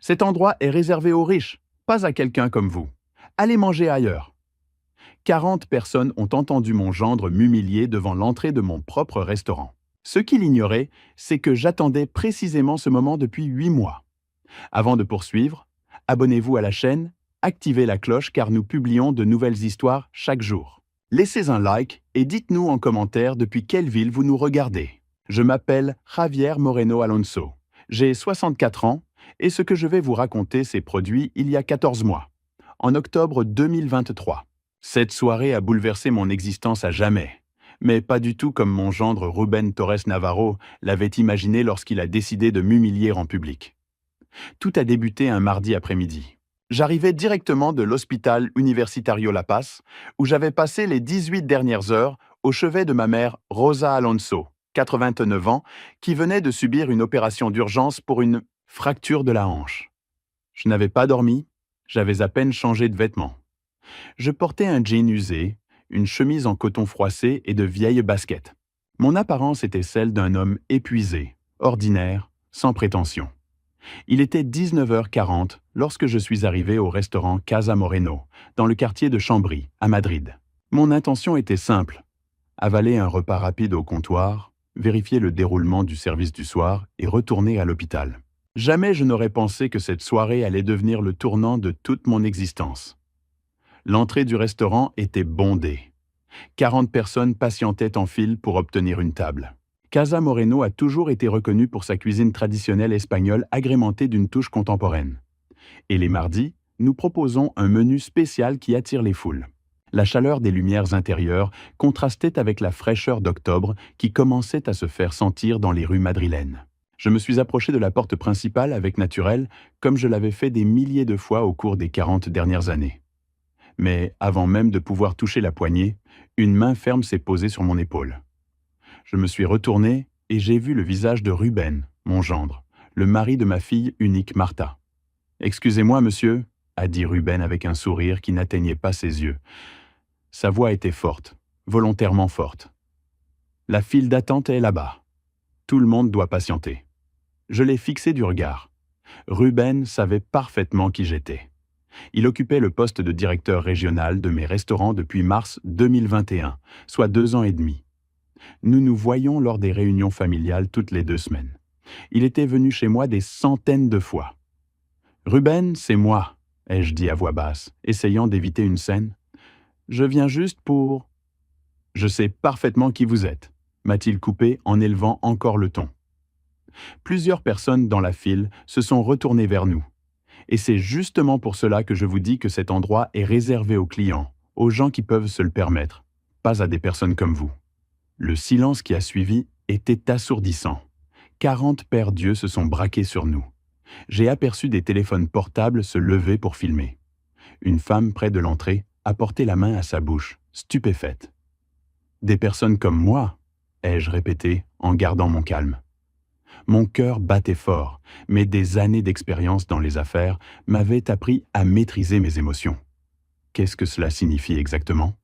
Cet endroit est réservé aux riches, pas à quelqu'un comme vous. Allez manger ailleurs. 40 personnes ont entendu mon gendre m'humilier devant l'entrée de mon propre restaurant. Ce qu'il ignorait, c'est que j'attendais précisément ce moment depuis 8 mois. Avant de poursuivre, abonnez-vous à la chaîne, activez la cloche car nous publions de nouvelles histoires chaque jour. Laissez un like et dites-nous en commentaire depuis quelle ville vous nous regardez. Je m'appelle Javier Moreno Alonso. J'ai 64 ans et ce que je vais vous raconter s'est produit il y a 14 mois, en octobre 2023. Cette soirée a bouleversé mon existence à jamais, mais pas du tout comme mon gendre Rubén Torres Navarro l'avait imaginé lorsqu'il a décidé de m'humilier en public. Tout a débuté un mardi après-midi. J'arrivais directement de l'Hospital Universitario La Paz, où j'avais passé les 18 dernières heures au chevet de ma mère Rosa Alonso, 89 ans, qui venait de subir une opération d'urgence pour une fracture de la hanche. Je n'avais pas dormi, j'avais à peine changé de vêtements. Je portais un jean usé, une chemise en coton froissé et de vieilles baskets. Mon apparence était celle d'un homme épuisé, ordinaire, sans prétention. Il était 19h40 lorsque je suis arrivé au restaurant Casa Moreno, dans le quartier de Chambry, à Madrid. Mon intention était simple: avaler un repas rapide au comptoir, vérifier le déroulement du service du soir et retourner à l'hôpital. Jamais je n'aurais pensé que cette soirée allait devenir le tournant de toute mon existence. L'entrée du restaurant était bondée. 40 personnes patientaient en file pour obtenir une table. Casa Moreno a toujours été reconnu pour sa cuisine traditionnelle espagnole agrémentée d'une touche contemporaine. Et les mardis, nous proposons un menu spécial qui attire les foules. La chaleur des lumières intérieures contrastait avec la fraîcheur d'octobre qui commençait à se faire sentir dans les rues madrilènes. Je me suis approché de la porte principale avec naturel, comme je l'avais fait des milliers de fois au cours des 40 dernières années. Mais avant même de pouvoir toucher la poignée, une main ferme s'est posée sur mon épaule. Je me suis retourné et j'ai vu le visage de Rubén, mon gendre, le mari de ma fille unique Martha. « Excusez-moi, monsieur », a dit Rubén avec un sourire qui n'atteignait pas ses yeux. Sa voix était forte, volontairement forte. « La file d'attente est là-bas. Tout le monde doit patienter. » Je l'ai fixé du regard. Rubén savait parfaitement qui j'étais. Il occupait le poste de directeur régional de mes restaurants depuis mars 2021, soit 2 ans et demi. Nous nous voyions lors des réunions familiales toutes les 2 semaines. Il était venu chez moi des centaines de fois. « Rubén, c'est moi », ai-je dit à voix basse, essayant d'éviter une scène. « Je viens juste pour… » « Je sais parfaitement qui vous êtes », m'a-t-il coupé en élevant encore le ton. Plusieurs personnes dans la file se sont retournées vers nous. Et c'est justement pour cela que je vous dis que cet endroit est réservé aux clients, aux gens qui peuvent se le permettre, pas à des personnes comme vous. Le silence qui a suivi était assourdissant. 40 paires d'yeux se sont braqués sur nous. J'ai aperçu des téléphones portables se lever pour filmer. Une femme près de l'entrée a porté la main à sa bouche, stupéfaite. « Des personnes comme moi », ai-je répété en gardant mon calme. Mon cœur battait fort, mais des années d'expérience dans les affaires m'avaient appris à maîtriser mes émotions. Qu'est-ce que cela signifie exactement?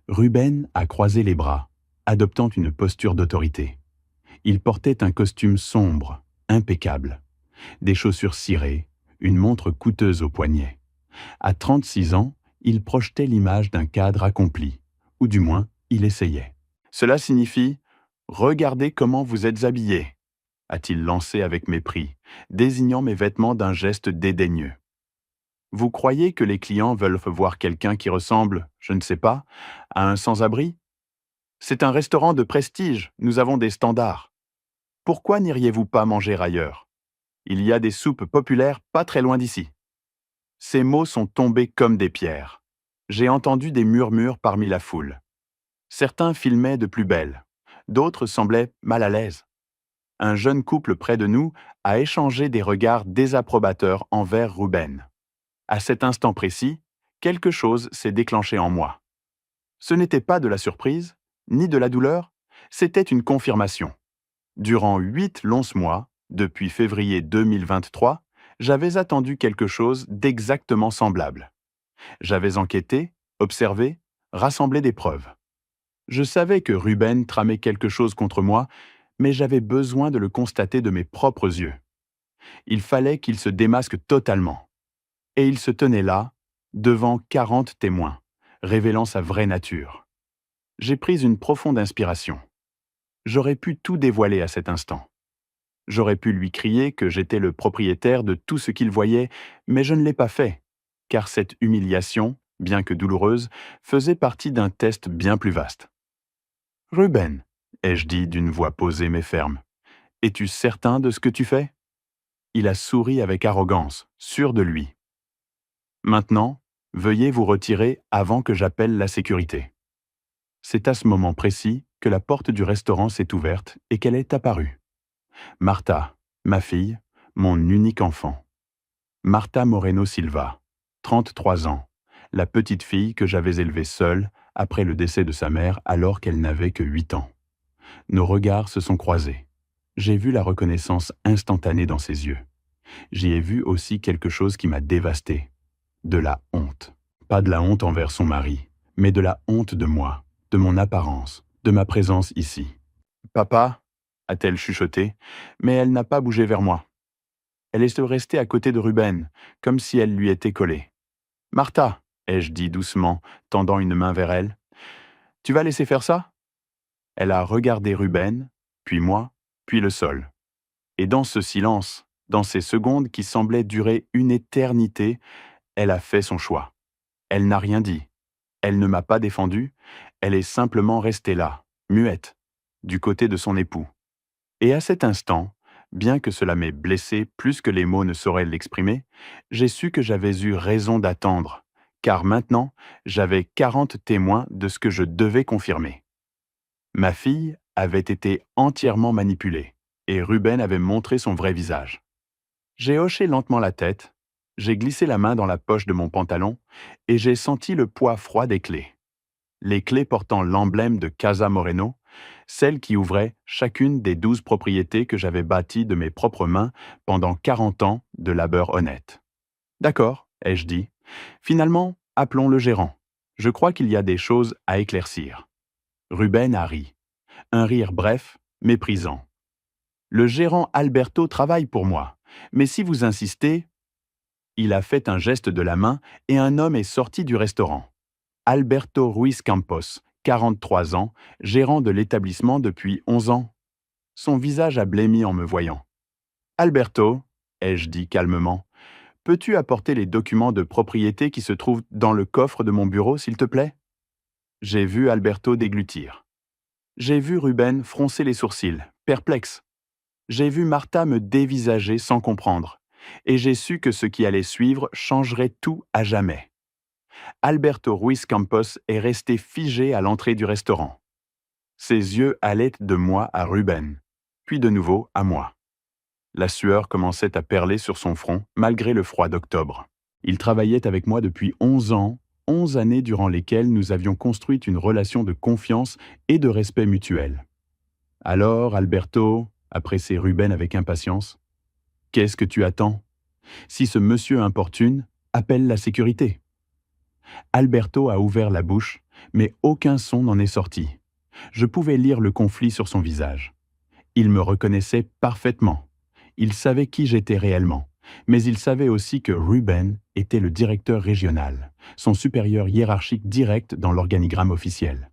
Rubén a croisé les bras, adoptant une posture d'autorité. Il portait un costume sombre, impeccable, des chaussures cirées, une montre coûteuse au poignet. À 36 ans, il projetait l'image d'un cadre accompli, ou du moins, il essayait. Cela signifie « Regardez comment vous êtes habillé », a-t-il lancé avec mépris, désignant mes vêtements d'un geste dédaigneux. Vous croyez que les clients veulent voir quelqu'un qui ressemble, je ne sais pas, à un sans-abri? C'est un restaurant de prestige, nous avons des standards. Pourquoi n'iriez-vous pas manger ailleurs? Il y a des soupes populaires pas très loin d'ici. Ces mots sont tombés comme des pierres. J'ai entendu des murmures parmi la foule. Certains filmaient de plus belle, d'autres semblaient mal à l'aise. Un jeune couple près de nous a échangé des regards désapprobateurs envers Rubén. À cet instant précis, quelque chose s'est déclenché en moi. Ce n'était pas de la surprise, ni de la douleur, c'était une confirmation. Durant 8 longs mois, depuis février 2023, j'avais attendu quelque chose d'exactement semblable. J'avais enquêté, observé, rassemblé des preuves. Je savais que Rubén tramait quelque chose contre moi, mais j'avais besoin de le constater de mes propres yeux. Il fallait qu'il se démasque totalement. Et il se tenait là, devant 40 témoins, révélant sa vraie nature. J'ai pris une profonde inspiration. J'aurais pu tout dévoiler à cet instant. J'aurais pu lui crier que j'étais le propriétaire de tout ce qu'il voyait, mais je ne l'ai pas fait, car cette humiliation, bien que douloureuse, faisait partie d'un test bien plus vaste. Ruben, ai-je dit d'une voix posée mais ferme, es-tu certain de ce que tu fais? Il a souri avec arrogance, sûr de lui. Maintenant, veuillez vous retirer avant que j'appelle la sécurité. C'est à ce moment précis que la porte du restaurant s'est ouverte et qu'elle est apparue. Martha, ma fille, mon unique enfant. Martha Moreno Silva, 33 ans, la petite fille que j'avais élevée seule après le décès de sa mère alors qu'elle n'avait que 8 ans. Nos regards se sont croisés. J'ai vu la reconnaissance instantanée dans ses yeux. J'y ai vu aussi quelque chose qui m'a dévasté. De la honte. Pas de la honte envers son mari, mais de la honte de moi, de mon apparence, de ma présence ici. « Papa » a-t-elle chuchoté, mais elle n'a pas bougé vers moi. Elle est restée à côté de Ruben, comme si elle lui était collée. « Martha » ai-je dit doucement, tendant une main vers elle. « Tu vas laisser faire ça ?» Elle a regardé Ruben, puis moi, puis le sol. Et dans ce silence, dans ces secondes qui semblaient durer une éternité, elle a fait son choix. Elle n'a rien dit. Elle ne m'a pas défendu. Elle est simplement restée là, muette, du côté de son époux. Et à cet instant, bien que cela m'ait blessé plus que les mots ne sauraient l'exprimer, j'ai su que j'avais eu raison d'attendre, car maintenant, j'avais 40 témoins de ce que je devais confirmer. Ma fille avait été entièrement manipulée, et Ruben avait montré son vrai visage. J'ai hoché lentement la tête, j'ai glissé la main dans la poche de mon pantalon, et j'ai senti le poids froid des clés. Les clés portant l'emblème de Casa Moreno, celles qui ouvraient chacune des 12 propriétés que j'avais bâties de mes propres mains pendant 40 ans de labeur honnête. « D'accord, » ai-je dit. « Finalement, appelons le gérant. Je crois qu'il y a des choses à éclaircir. » Ruben a ri. Un rire bref, méprisant. « Le gérant Alberto travaille pour moi, mais si vous insistez... » Il a fait un geste de la main et un homme est sorti du restaurant. Alberto Ruiz Campos, 43 ans, gérant de l'établissement depuis 11 ans. Son visage a blêmi en me voyant. « Alberto, » ai-je dit calmement, « peux-tu apporter les documents de propriété qui se trouvent dans le coffre de mon bureau, s'il te plaît ?» J'ai vu Alberto déglutir. J'ai vu Ruben froncer les sourcils, perplexe. J'ai vu Martha me dévisager sans comprendre, et j'ai su que ce qui allait suivre changerait tout à jamais. Alberto Ruiz Campos est resté figé à l'entrée du restaurant. Ses yeux allaient de moi à Ruben, puis de nouveau à moi. La sueur commençait à perler sur son front, malgré le froid d'octobre. Il travaillait avec moi depuis 11 ans, 11 années durant lesquelles nous avions construit une relation de confiance et de respect mutuel. « Alors, Alberto, » a pressé Ruben avec impatience, « qu'est-ce que tu attends? Si ce monsieur importune, appelle la sécurité. » Alberto a ouvert la bouche, mais aucun son n'en est sorti. Je pouvais lire le conflit sur son visage. Il me reconnaissait parfaitement. Il savait qui j'étais réellement, mais il savait aussi que Ruben était le directeur régional, son supérieur hiérarchique direct dans l'organigramme officiel.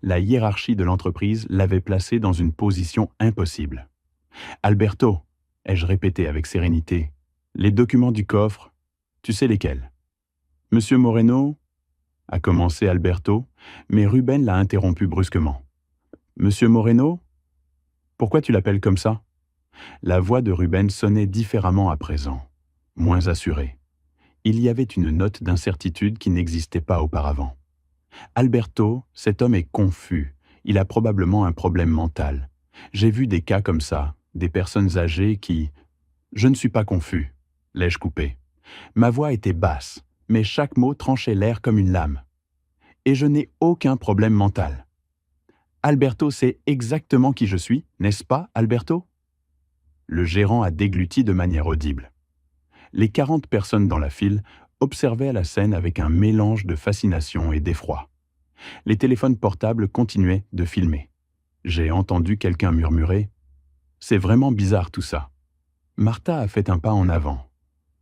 La hiérarchie de l'entreprise l'avait placé dans une position impossible. « Alberto », ai-je répété avec sérénité, « les documents du coffre, tu sais lesquels ? » « Monsieur Moreno » a commencé Alberto, mais Ruben l'a interrompu brusquement. « Monsieur Moreno ? Pourquoi tu l'appelles comme ça ?» La voix de Ruben sonnait différemment à présent, moins assurée. Il y avait une note d'incertitude qui n'existait pas auparavant. « Alberto, cet homme est confus. Il a probablement un problème mental. J'ai vu des cas comme ça, des personnes âgées qui... » « Je ne suis pas confus, » l'ai-je coupé. Ma voix était basse, mais chaque mot tranchait l'air comme une lame. Et je n'ai aucun problème mental. Alberto sait exactement qui je suis, n'est-ce pas, Alberto ? Le gérant a dégluti de manière audible. Les 40 personnes dans la file observaient la scène avec un mélange de fascination et d'effroi. Les téléphones portables continuaient de filmer. J'ai entendu quelqu'un murmurer « C'est vraiment bizarre tout ça. » Martha a fait un pas en avant.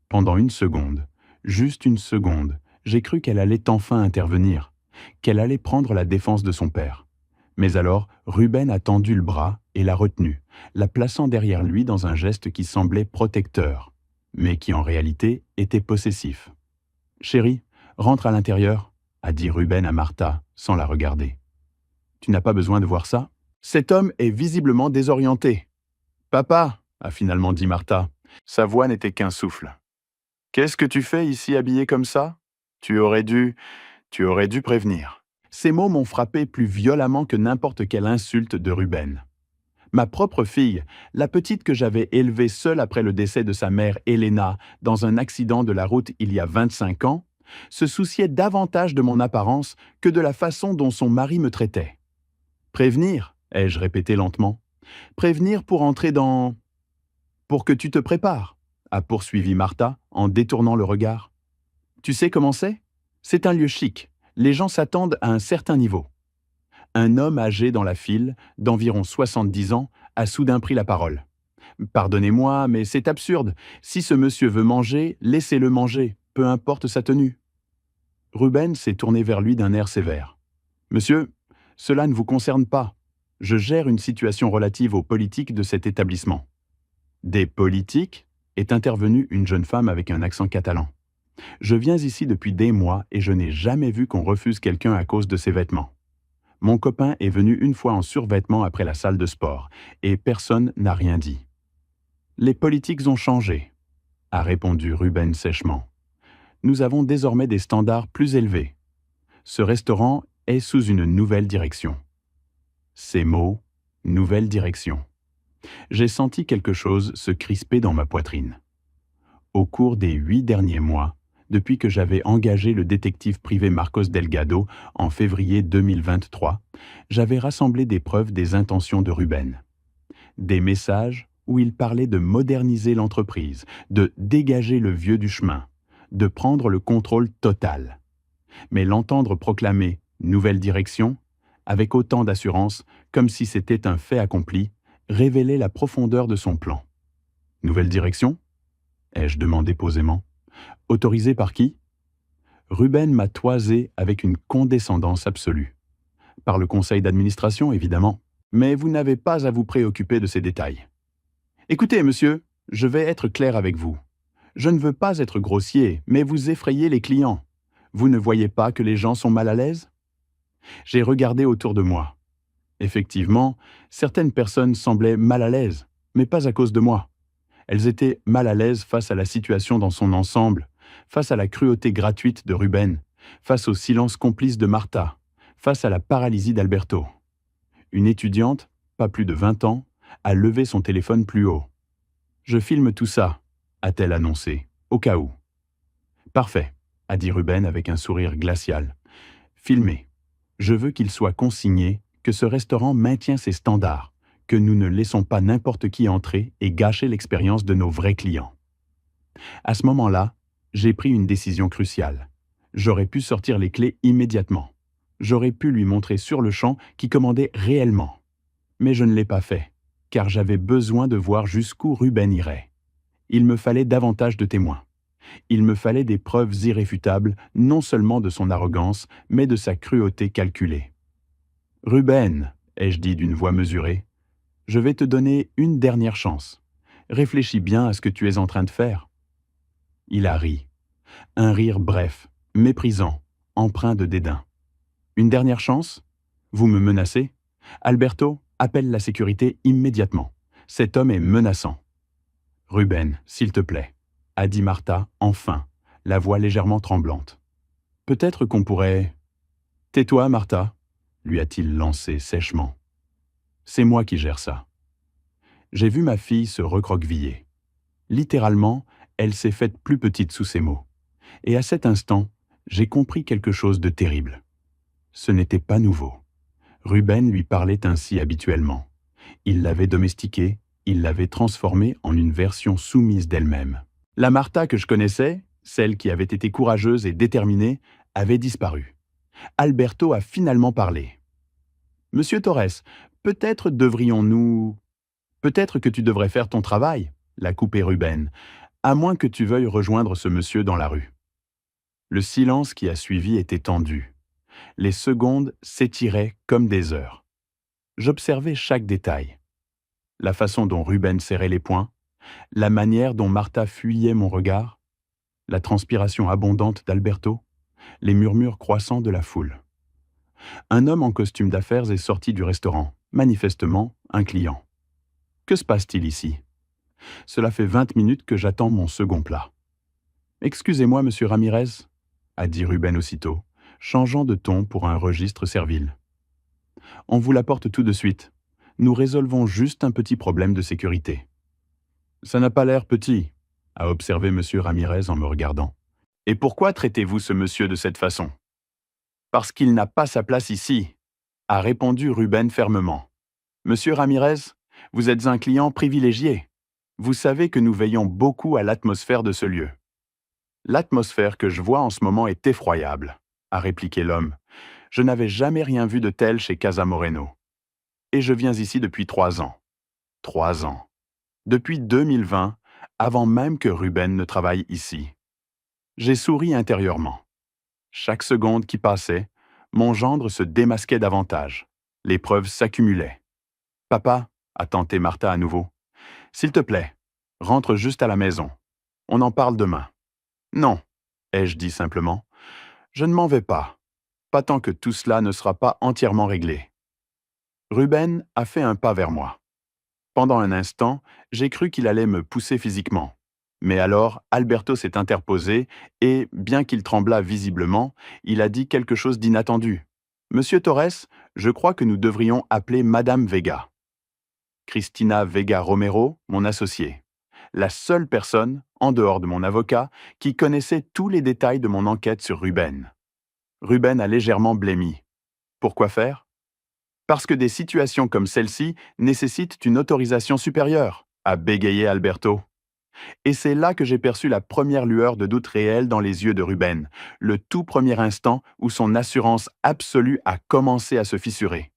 Pendant une seconde, juste une seconde, j'ai cru qu'elle allait enfin intervenir, qu'elle allait prendre la défense de son père. Mais alors, Ruben a tendu le bras et l'a retenue, la plaçant derrière lui dans un geste qui semblait protecteur, mais qui en réalité était possessif. « Chérie, rentre à l'intérieur », a dit Ruben à Martha, sans la regarder. « Tu n'as pas besoin de voir ça. Cet homme est visiblement désorienté. »« Papa », a finalement dit Martha. Sa voix n'était qu'un souffle. « Qu'est-ce que tu fais ici habillé comme ça ? Tu aurais dû prévenir. » Ces mots m'ont frappé plus violemment que n'importe quelle insulte de Ruben. Ma propre fille, la petite que j'avais élevée seule après le décès de sa mère Elena dans un accident de la route il y a 25 ans, se souciait davantage de mon apparence que de la façon dont son mari me traitait. « Prévenir » ai-je répété lentement. « Prévenir pour entrer dans... pour que tu te prépares » a poursuivi Martha en détournant le regard. « Tu sais comment c'est ? C'est un lieu chic. Les gens s'attendent à un certain niveau. » Un homme âgé dans la file, d'environ 70 ans, a soudain pris la parole. « Pardonnez-moi, mais c'est absurde. Si ce monsieur veut manger, laissez-le manger, peu importe sa tenue. » Ruben s'est tourné vers lui d'un air sévère. « Monsieur, cela ne vous concerne pas. Je gère une situation relative aux politiques de cet établissement. »« Des politiques ?» est intervenue une jeune femme avec un accent catalan. « Je viens ici depuis des mois et je n'ai jamais vu qu'on refuse quelqu'un à cause de ses vêtements. Mon copain est venu une fois en survêtement après la salle de sport, et personne n'a rien dit. »« Les politiques ont changé, » a répondu Ruben sèchement. « Nous avons désormais des standards plus élevés. Ce restaurant est sous une nouvelle direction. » Ces mots, « nouvelle direction ». J'ai senti quelque chose se crisper dans ma poitrine. Au cours des 8 derniers mois, depuis que j'avais engagé le détective privé Marcos Delgado en février 2023, j'avais rassemblé des preuves des intentions de Ruben. Des messages où il parlait de moderniser l'entreprise, de dégager le vieux du chemin, de prendre le contrôle total. Mais l'entendre proclamer « nouvelle direction » avec autant d'assurance, comme si c'était un fait accompli, révélait la profondeur de son plan. « Nouvelle direction ?» ai-je demandé posément. « Autorisé par qui ?» Ruben m'a toisé avec une condescendance absolue. « Par le conseil d'administration, évidemment. Mais vous n'avez pas à vous préoccuper de ces détails. Écoutez, monsieur, je vais être clair avec vous. Je ne veux pas être grossier, mais vous effrayez les clients. Vous ne voyez pas que les gens sont mal à l'aise ? » J'ai regardé autour de moi. Effectivement, certaines personnes semblaient mal à l'aise, mais pas à cause de moi. Elles étaient mal à l'aise face à la situation dans son ensemble, face à la cruauté gratuite de Ruben, face au silence complice de Martha, face à la paralysie d'Alberto. Une étudiante, pas plus de 20 ans, a levé son téléphone plus haut. « Je filme tout ça », a-t-elle annoncé, au cas où. « Parfait », a dit Ruben avec un sourire glacial. « Filmez. Je veux qu'il soit consigné que ce restaurant maintient ses standards, que nous ne laissons pas n'importe qui entrer et gâcher l'expérience de nos vrais clients. » À ce moment-là, j'ai pris une décision cruciale. J'aurais pu sortir les clés immédiatement. J'aurais pu lui montrer sur le champ qui commandait réellement. Mais je ne l'ai pas fait, car j'avais besoin de voir jusqu'où Ruben irait. Il me fallait davantage de témoins. Il me fallait des preuves irréfutables, non seulement de son arrogance, mais de sa cruauté calculée. « Ruben, » ai-je dit d'une voix mesurée, « je vais te donner une dernière chance. Réfléchis bien à ce que tu es en train de faire. » Il a ri. Un rire bref, méprisant, empreint de dédain. « Une dernière chance ? Vous me menacez ? Alberto, appelle la sécurité immédiatement. Cet homme est menaçant. »« Ruben, s'il te plaît, » a dit Martha, enfin, la voix légèrement tremblante. « Peut-être qu'on pourrait... »« Tais-toi, Martha, » lui a-t-il lancé sèchement. « C'est moi qui gère ça. » J'ai vu ma fille se recroqueviller. Littéralement, elle s'est faite plus petite sous ces mots. Et à cet instant, j'ai compris quelque chose de terrible. Ce n'était pas nouveau. Ruben lui parlait ainsi habituellement. Il l'avait domestiquée, il l'avait transformée en une version soumise d'elle-même. La Martha que je connaissais, celle qui avait été courageuse et déterminée, avait disparu. Alberto a finalement parlé. « Monsieur Torres, peut-être devrions-nous... Peut-être que tu devrais faire ton travail. l'a coupé Ruben, à moins que tu veuilles rejoindre ce monsieur dans la rue. Le silence qui a suivi était tendu. Les secondes s'étiraient comme des heures. J'observais chaque détail. La façon dont Ruben serrait les poings, la manière dont Martha fuyait mon regard, la transpiration abondante d'Alberto, les murmures croissants de la foule. Un homme en costume d'affaires est sorti du restaurant, manifestement un client. Que se passe-t-il ici? Cela fait 20 minutes que j'attends mon second plat. Excusez-moi, monsieur Ramirez, a dit Ruben aussitôt, changeant de ton pour un registre servile. On vous l'apporte tout de suite. Nous résolvons juste un petit problème de sécurité. Ça n'a pas l'air petit, a observé monsieur Ramirez en me regardant. Et pourquoi traitez-vous ce monsieur de cette façon? Parce qu'il n'a pas sa place ici, a répondu Ruben fermement. Monsieur Ramirez, vous êtes un client privilégié. Vous savez que nous veillons beaucoup à l'atmosphère de ce lieu. L'atmosphère que je vois en ce moment est effroyable, a répliqué l'homme. Je n'avais jamais rien vu de tel chez Casa Moreno. Et je viens ici depuis 3 ans. 3 ans. Depuis 2020, avant même que Ruben ne travaille ici. J'ai souri intérieurement. Chaque seconde qui passait, mon gendre se démasquait davantage. Les preuves s'accumulaient. « Papa, a tenté Martha à nouveau, s'il te plaît, rentre juste à la maison. On en parle demain. » Non, ai-je dit simplement. Je ne m'en vais pas. Pas tant que tout cela ne sera pas entièrement réglé. Ruben a fait un pas vers moi. Pendant un instant, j'ai cru qu'il allait me pousser physiquement. Mais alors, Alberto s'est interposé et, bien qu'il tremblât visiblement, il a dit quelque chose d'inattendu. « Monsieur Torres, je crois que nous devrions appeler Madame Vega. » Cristina Vega Romero, mon associée. La seule personne, en dehors de mon avocat, qui connaissait tous les détails de mon enquête sur Ruben. Ruben a légèrement blêmi. Pourquoi faire? Parce que des situations comme celle-ci nécessitent une autorisation supérieure, a bégayé Alberto. Et c'est là que j'ai perçu la première lueur de doute réel dans les yeux de Ruben, le tout premier instant où son assurance absolue a commencé à se fissurer.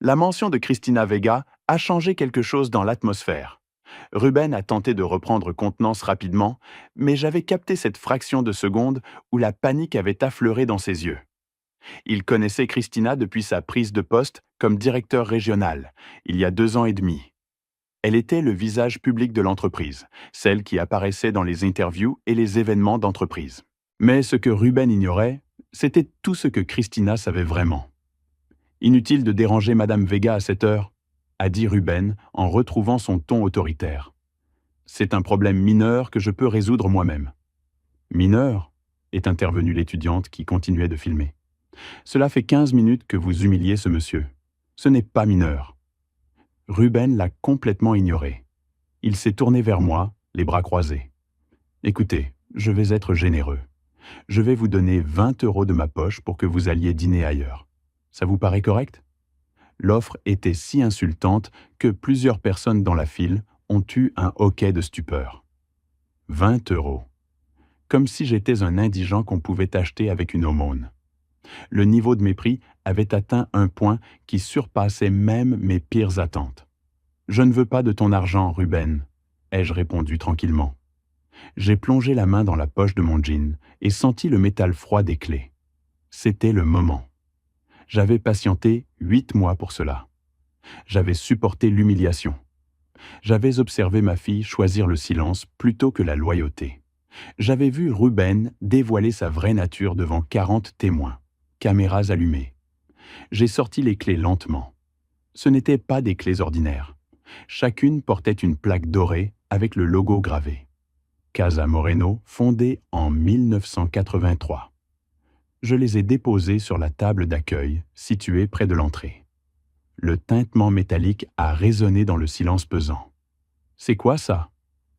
La mention de Cristina Vega a changé quelque chose dans l'atmosphère. Ruben a tenté de reprendre contenance rapidement, mais j'avais capté cette fraction de seconde où la panique avait affleuré dans ses yeux. Il connaissait Cristina depuis sa prise de poste comme directeur régional, il y a 2 ans et demi. Elle était le visage public de l'entreprise, celle qui apparaissait dans les interviews et les événements d'entreprise. Mais ce que Ruben ignorait, c'était tout ce que Cristina savait vraiment. Inutile de déranger Madame Vega à cette heure, a dit Ruben en retrouvant son ton autoritaire. C'est un problème mineur que je peux résoudre moi-même. Mineur, est intervenue l'étudiante qui continuait de filmer. Cela fait 15 minutes que vous humiliez ce monsieur. Ce n'est pas mineur. Ruben l'a complètement ignoré. Il s'est tourné vers moi, les bras croisés. Écoutez, je vais être généreux. Je vais vous donner 20 € de ma poche pour que vous alliez dîner ailleurs. Ça vous paraît correct? L'offre était si insultante que plusieurs personnes dans la file ont eu un hoquet de stupeur. 20 €. Comme si j'étais un indigent qu'on pouvait acheter avec une aumône. Le niveau de mépris avait atteint un point qui surpassait même mes pires attentes. « Je ne veux pas de ton argent, Ruben, » ai-je répondu tranquillement. J'ai plongé la main dans la poche de mon jean et senti le métal froid des clés. C'était le moment. J'avais patienté 8 mois pour cela. J'avais supporté l'humiliation. J'avais observé ma fille choisir le silence plutôt que la loyauté. J'avais vu Ruben dévoiler sa vraie nature devant 40 témoins, caméras allumées. J'ai sorti les clés lentement. Ce n'étaient pas des clés ordinaires. Chacune portait une plaque dorée avec le logo gravé. Casa Moreno, fondée en 1983. Je les ai déposées sur la table d'accueil, située près de l'entrée. Le tintement métallique a résonné dans le silence pesant. « C'est quoi ça ?»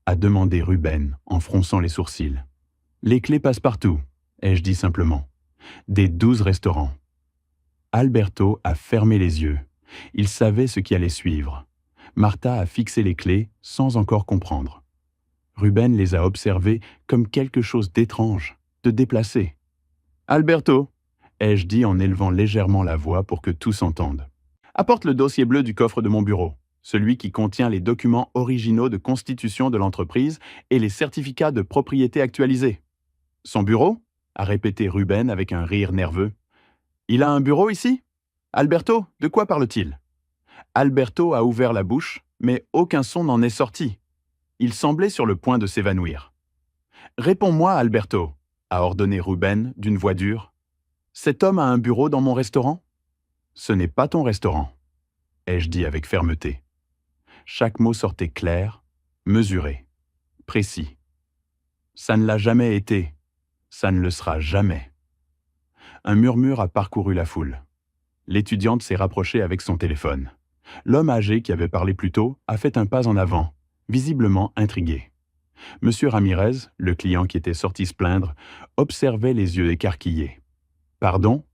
a demandé Ruben en fronçant les sourcils. « Les clés passent partout, ai-je dit simplement. Des 12 restaurants. » Alberto a fermé les yeux. Il savait ce qui allait suivre. Martha a fixé les clés sans encore comprendre. Ruben les a observées comme quelque chose d'étrange, de déplacé. « Alberto, » ai-je dit en élevant légèrement la voix pour que tous entendent. « Apporte le dossier bleu du coffre de mon bureau. celui qui contient les documents originaux de constitution de l'entreprise et les certificats de propriété actualisés. Son bureau? A répété Ruben avec un rire nerveux. Il a un bureau ici? Alberto, de quoi parle-t-il? Alberto a ouvert la bouche, mais aucun son n'en est sorti. Il semblait sur le point de s'évanouir. Réponds-moi, Alberto, a ordonné Ruben d'une voix dure. Cet homme a un bureau dans mon restaurant? Ce n'est pas ton restaurant, ai-je dit avec fermeté. Chaque mot sortait clair, mesuré, précis. Ça ne l'a jamais été, ça ne le sera jamais. Un murmure a parcouru la foule. L'étudiante s'est rapprochée avec son téléphone. L'homme âgé qui avait parlé plus tôt a fait un pas en avant, visiblement intrigué. Monsieur Ramirez, le client qui était sorti se plaindre, observait les yeux écarquillés. « Pardon ?»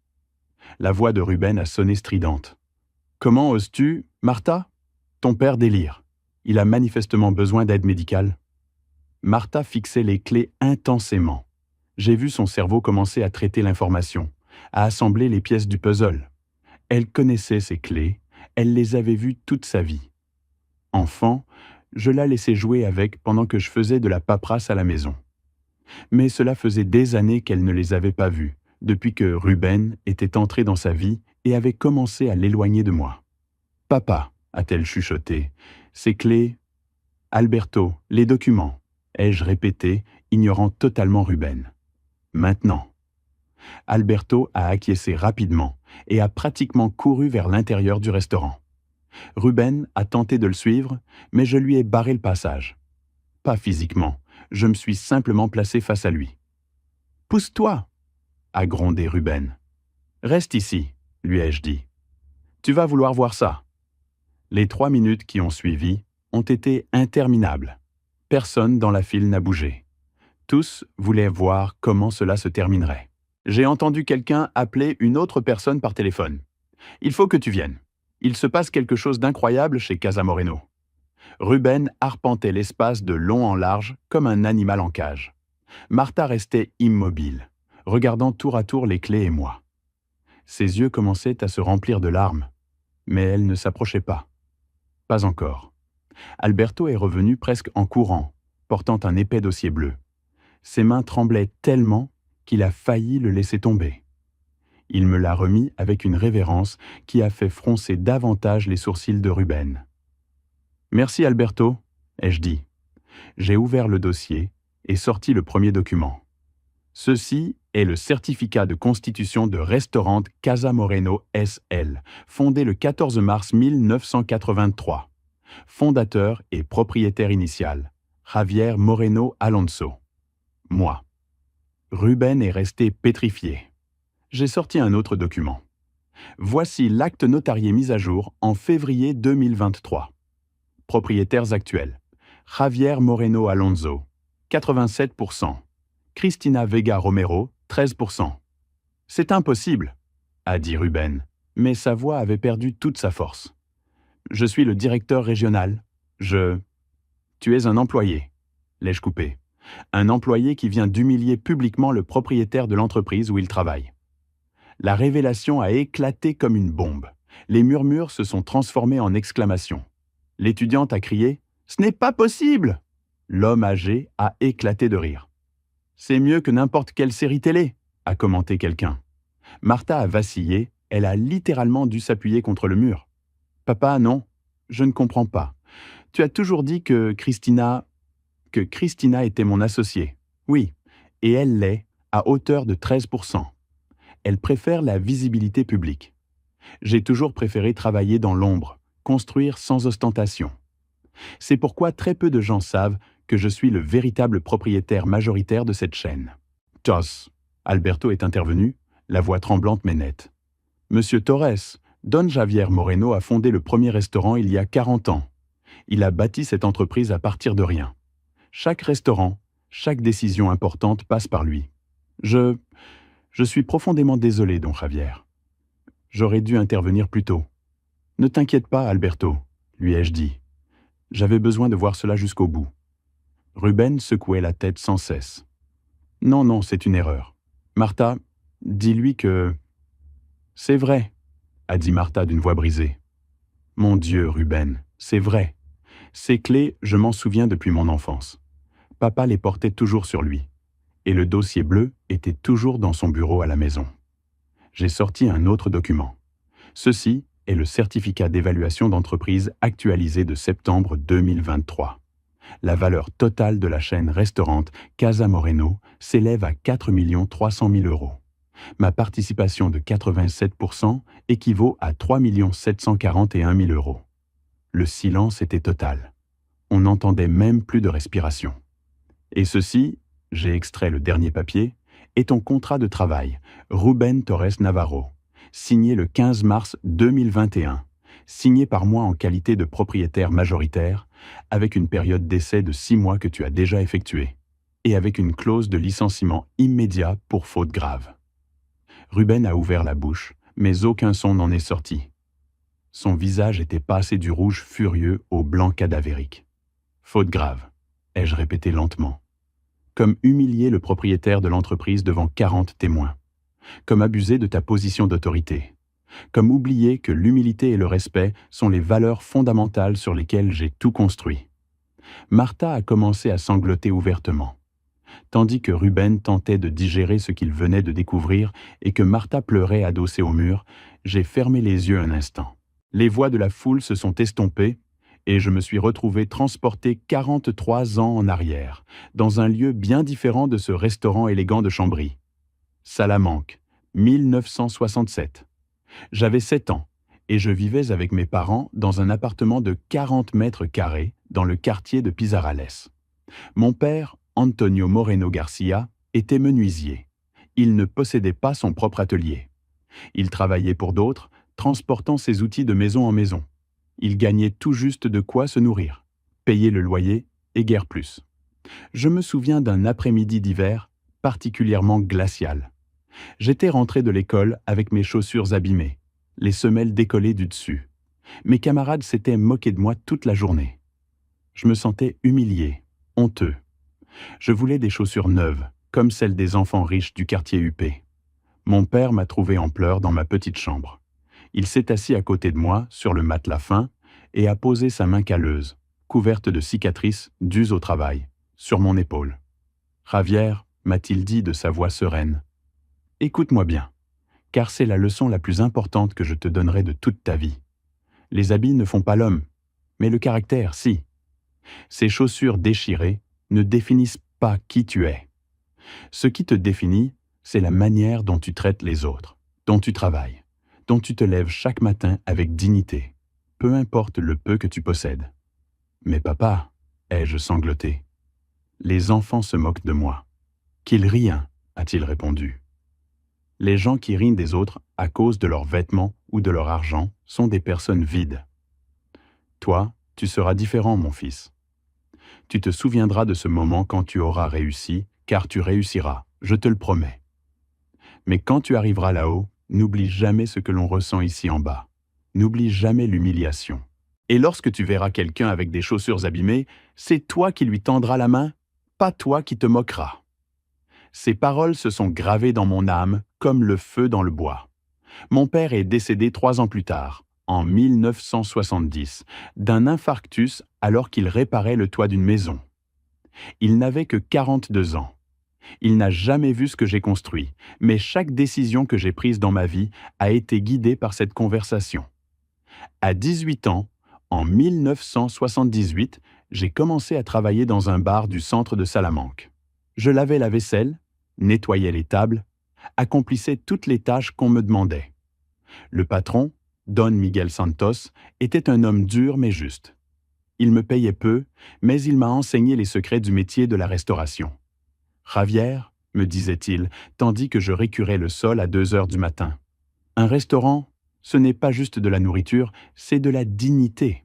La voix de Ruben a sonné stridente. « Comment oses-tu, Martha? Ton père délire. Il a manifestement besoin d'aide médicale. » Martha fixait les clés intensément. J'ai vu son cerveau commencer à traiter l'information, à assembler les pièces du puzzle. Elle connaissait ces clés, elle les avait vues toute sa vie. Enfant, je la laissais jouer avec pendant que je faisais de la paperasse à la maison. Mais cela faisait des années qu'elle ne les avait pas vues, depuis que Ruben était entré dans sa vie et avait commencé à l'éloigner de moi. « Papa », a-t-elle chuchoté, « ces clés... »« Alberto, les documents », ai-je répété, ignorant totalement Ruben. « Maintenant ». Alberto a acquiescé rapidement et a pratiquement couru vers l'intérieur du restaurant. Ruben a tenté de le suivre, mais je lui ai barré le passage. Pas physiquement, je me suis simplement placé face à lui. « Pousse-toi !» a grondé Ruben. « Reste ici !» lui ai-je dit. « Tu vas vouloir voir ça !» Les 3 minutes qui ont suivi ont été interminables. Personne dans la file n'a bougé. Tous voulaient voir comment cela se terminerait. J'ai entendu quelqu'un appeler une autre personne par téléphone. « Il faut que tu viennes. Il se passe quelque chose d'incroyable chez Casa Moreno. » Ruben arpentait l'espace de long en large comme un animal en cage. Martha restait immobile, regardant tour à tour les clés et moi. Ses yeux commençaient à se remplir de larmes, mais elle ne s'approchait pas. Pas encore. Alberto est revenu presque en courant, portant un épais dossier bleu. Ses mains tremblaient tellement qu'il a failli le laisser tomber. Il me l'a remis avec une révérence qui a fait froncer davantage les sourcils de Ruben. « Merci Alberto », ai-je dit. J'ai ouvert le dossier et sorti le premier document. Ceci est le certificat de constitution de Restaurant Casa Moreno S.L., fondé le 14 mars 1983. Fondateur et propriétaire initial, Javier Moreno Alonso. Moi. Ruben est resté pétrifié. J'ai sorti un autre document. Voici l'acte notarié mis à jour en février 2023. Propriétaires actuels. Javier Moreno Alonso, 87%. Cristina Vega Romero, 13%. « C'est impossible », a dit Ruben, mais sa voix avait perdu toute sa force. « Je suis le directeur régional. Tu es un employé, l'ai-je coupé. Un employé qui vient d'humilier publiquement le propriétaire de l'entreprise où il travaille. » La révélation a éclaté comme une bombe. Les murmures se sont transformés en exclamations. L'étudiante a crié « Ce n'est pas possible !» L'homme âgé a éclaté de rire. « C'est mieux que n'importe quelle série télé !» a commenté quelqu'un. Martha a vacillé, elle a littéralement dû s'appuyer contre le mur. « Papa, non, je ne comprends pas. Tu as toujours dit que Christina était mon associée. Oui, et elle l'est à hauteur de 13%. Elle préfère la visibilité publique. J'ai toujours préféré travailler dans l'ombre, construire sans ostentation. C'est pourquoi très peu de gens savent que je suis le véritable propriétaire majoritaire de cette chaîne. « Tos !» Alberto est intervenu, la voix tremblante mais nette. « Monsieur Torres, Don Javier Moreno a fondé le premier restaurant il y a 40 ans. Il a bâti cette entreprise à partir de rien. Chaque restaurant, chaque décision importante passe par lui. Je suis profondément désolé, Don Javier. J'aurais dû intervenir plus tôt. Ne t'inquiète pas, Alberto, lui ai-je dit. J'avais besoin de voir cela jusqu'au bout. Ruben secouait la tête sans cesse. Non, non, c'est une erreur. Martha, dis-lui que... C'est vrai, a dit Martha d'une voix brisée. Mon Dieu, Ruben, C'est vrai. Ces clés, je m'en souviens depuis mon enfance. Papa les portait toujours sur lui. Et le dossier bleu était toujours dans son bureau à la maison. J'ai sorti un autre document. Ceci est le certificat d'évaluation d'entreprise actualisé de septembre 2023. La valeur totale de la chaîne restaurante Casa Moreno s'élève à 4 300 000 euros. Ma participation de 87% équivaut à 3 741 000 euros. Le silence était total. On n'entendait même plus de respiration. Et ceci, j'ai extrait le dernier papier, est ton contrat de travail, Rubén Torres Navarro, signé le 15 mars 2021, signé par moi en qualité de propriétaire majoritaire, avec une période d'essai de 6 mois que tu as déjà effectuée, et avec une clause de licenciement immédiat pour faute grave. Rubén a ouvert la bouche, mais aucun son n'en est sorti. Son visage était passé du rouge furieux au blanc cadavérique. Faute grave, ai-je répété lentement. Comme humilier le propriétaire de l'entreprise devant 40 témoins. Comme abuser de ta position d'autorité. Comme oublier que l'humilité et le respect sont les valeurs fondamentales sur lesquelles j'ai tout construit. Martha a commencé à sangloter ouvertement. Tandis que Rubén tentait de digérer ce qu'il venait de découvrir et que Martha pleurait adossée au mur, j'ai fermé les yeux un instant. Les voix de la foule se sont estompées et je me suis retrouvé transporté 43 ans en arrière, dans un lieu bien différent de ce restaurant élégant de Chambry. Salamanque, 1967. J'avais 7 ans et je vivais avec mes parents dans un appartement de 40 mètres carrés dans le quartier de Pizarrales. Mon père, Antonio Moreno Garcia, était menuisier. Il ne possédait pas son propre atelier. Il travaillait pour d'autres, transportant ses outils de maison en maison. Il gagnait tout juste de quoi se nourrir, payer le loyer et guère plus. Je me souviens d'un après-midi d'hiver particulièrement glacial. J'étais rentré de l'école avec mes chaussures abîmées, les semelles décollées du dessus. Mes camarades s'étaient moqués de moi toute la journée. Je me sentais humilié, honteux. Je voulais des chaussures neuves, comme celles des enfants riches du quartier huppé. Mon père m'a trouvé en pleurs dans ma petite chambre. Il s'est assis à côté de moi, sur le matelas fin, et a posé sa main calleuse, couverte de cicatrices dues au travail, sur mon épaule. « Javier, m'a-t-il dit de sa voix sereine, écoute-moi bien, car c'est la leçon la plus importante que je te donnerai de toute ta vie. Les habits ne font pas l'homme, mais le caractère, si. Ces chaussures déchirées ne définissent pas qui tu es. Ce qui te définit, c'est la manière dont tu traites les autres, dont tu travailles, dont tu te lèves chaque matin avec dignité, peu importe le peu que tu possèdes. Mais papa, ai-je sangloté. Les enfants se moquent de moi. Qu'ils rient, a-t-il répondu. Les gens qui rient des autres à cause de leurs vêtements ou de leur argent sont des personnes vides. Toi, tu seras différent, mon fils. Tu te souviendras de ce moment quand tu auras réussi, car tu réussiras, je te le promets. Mais quand tu arriveras là-haut, n'oublie jamais ce que l'on ressent ici en bas. N'oublie jamais l'humiliation. Et lorsque tu verras quelqu'un avec des chaussures abîmées, c'est toi qui lui tendras la main, pas toi qui te moqueras. Ces paroles se sont gravées dans mon âme comme le feu dans le bois. Mon père est décédé 3 ans plus tard, en 1970, d'un infarctus alors qu'il réparait le toit d'une maison. Il n'avait que 42 ans. Il n'a jamais vu ce que j'ai construit, mais chaque décision que j'ai prise dans ma vie a été guidée par cette conversation. À 18 ans, en 1978, j'ai commencé à travailler dans un bar du centre de Salamanque. Je lavais la vaisselle, nettoyais les tables, accomplissais toutes les tâches qu'on me demandait. Le patron, Don Miguel Santos, était un homme dur mais juste. Il me payait peu, mais il m'a enseigné les secrets du métier de la restauration. « Javier, me disait-il, tandis que je récurais le sol à 2 heures du matin. Un restaurant, ce n'est pas juste de la nourriture, c'est de la dignité.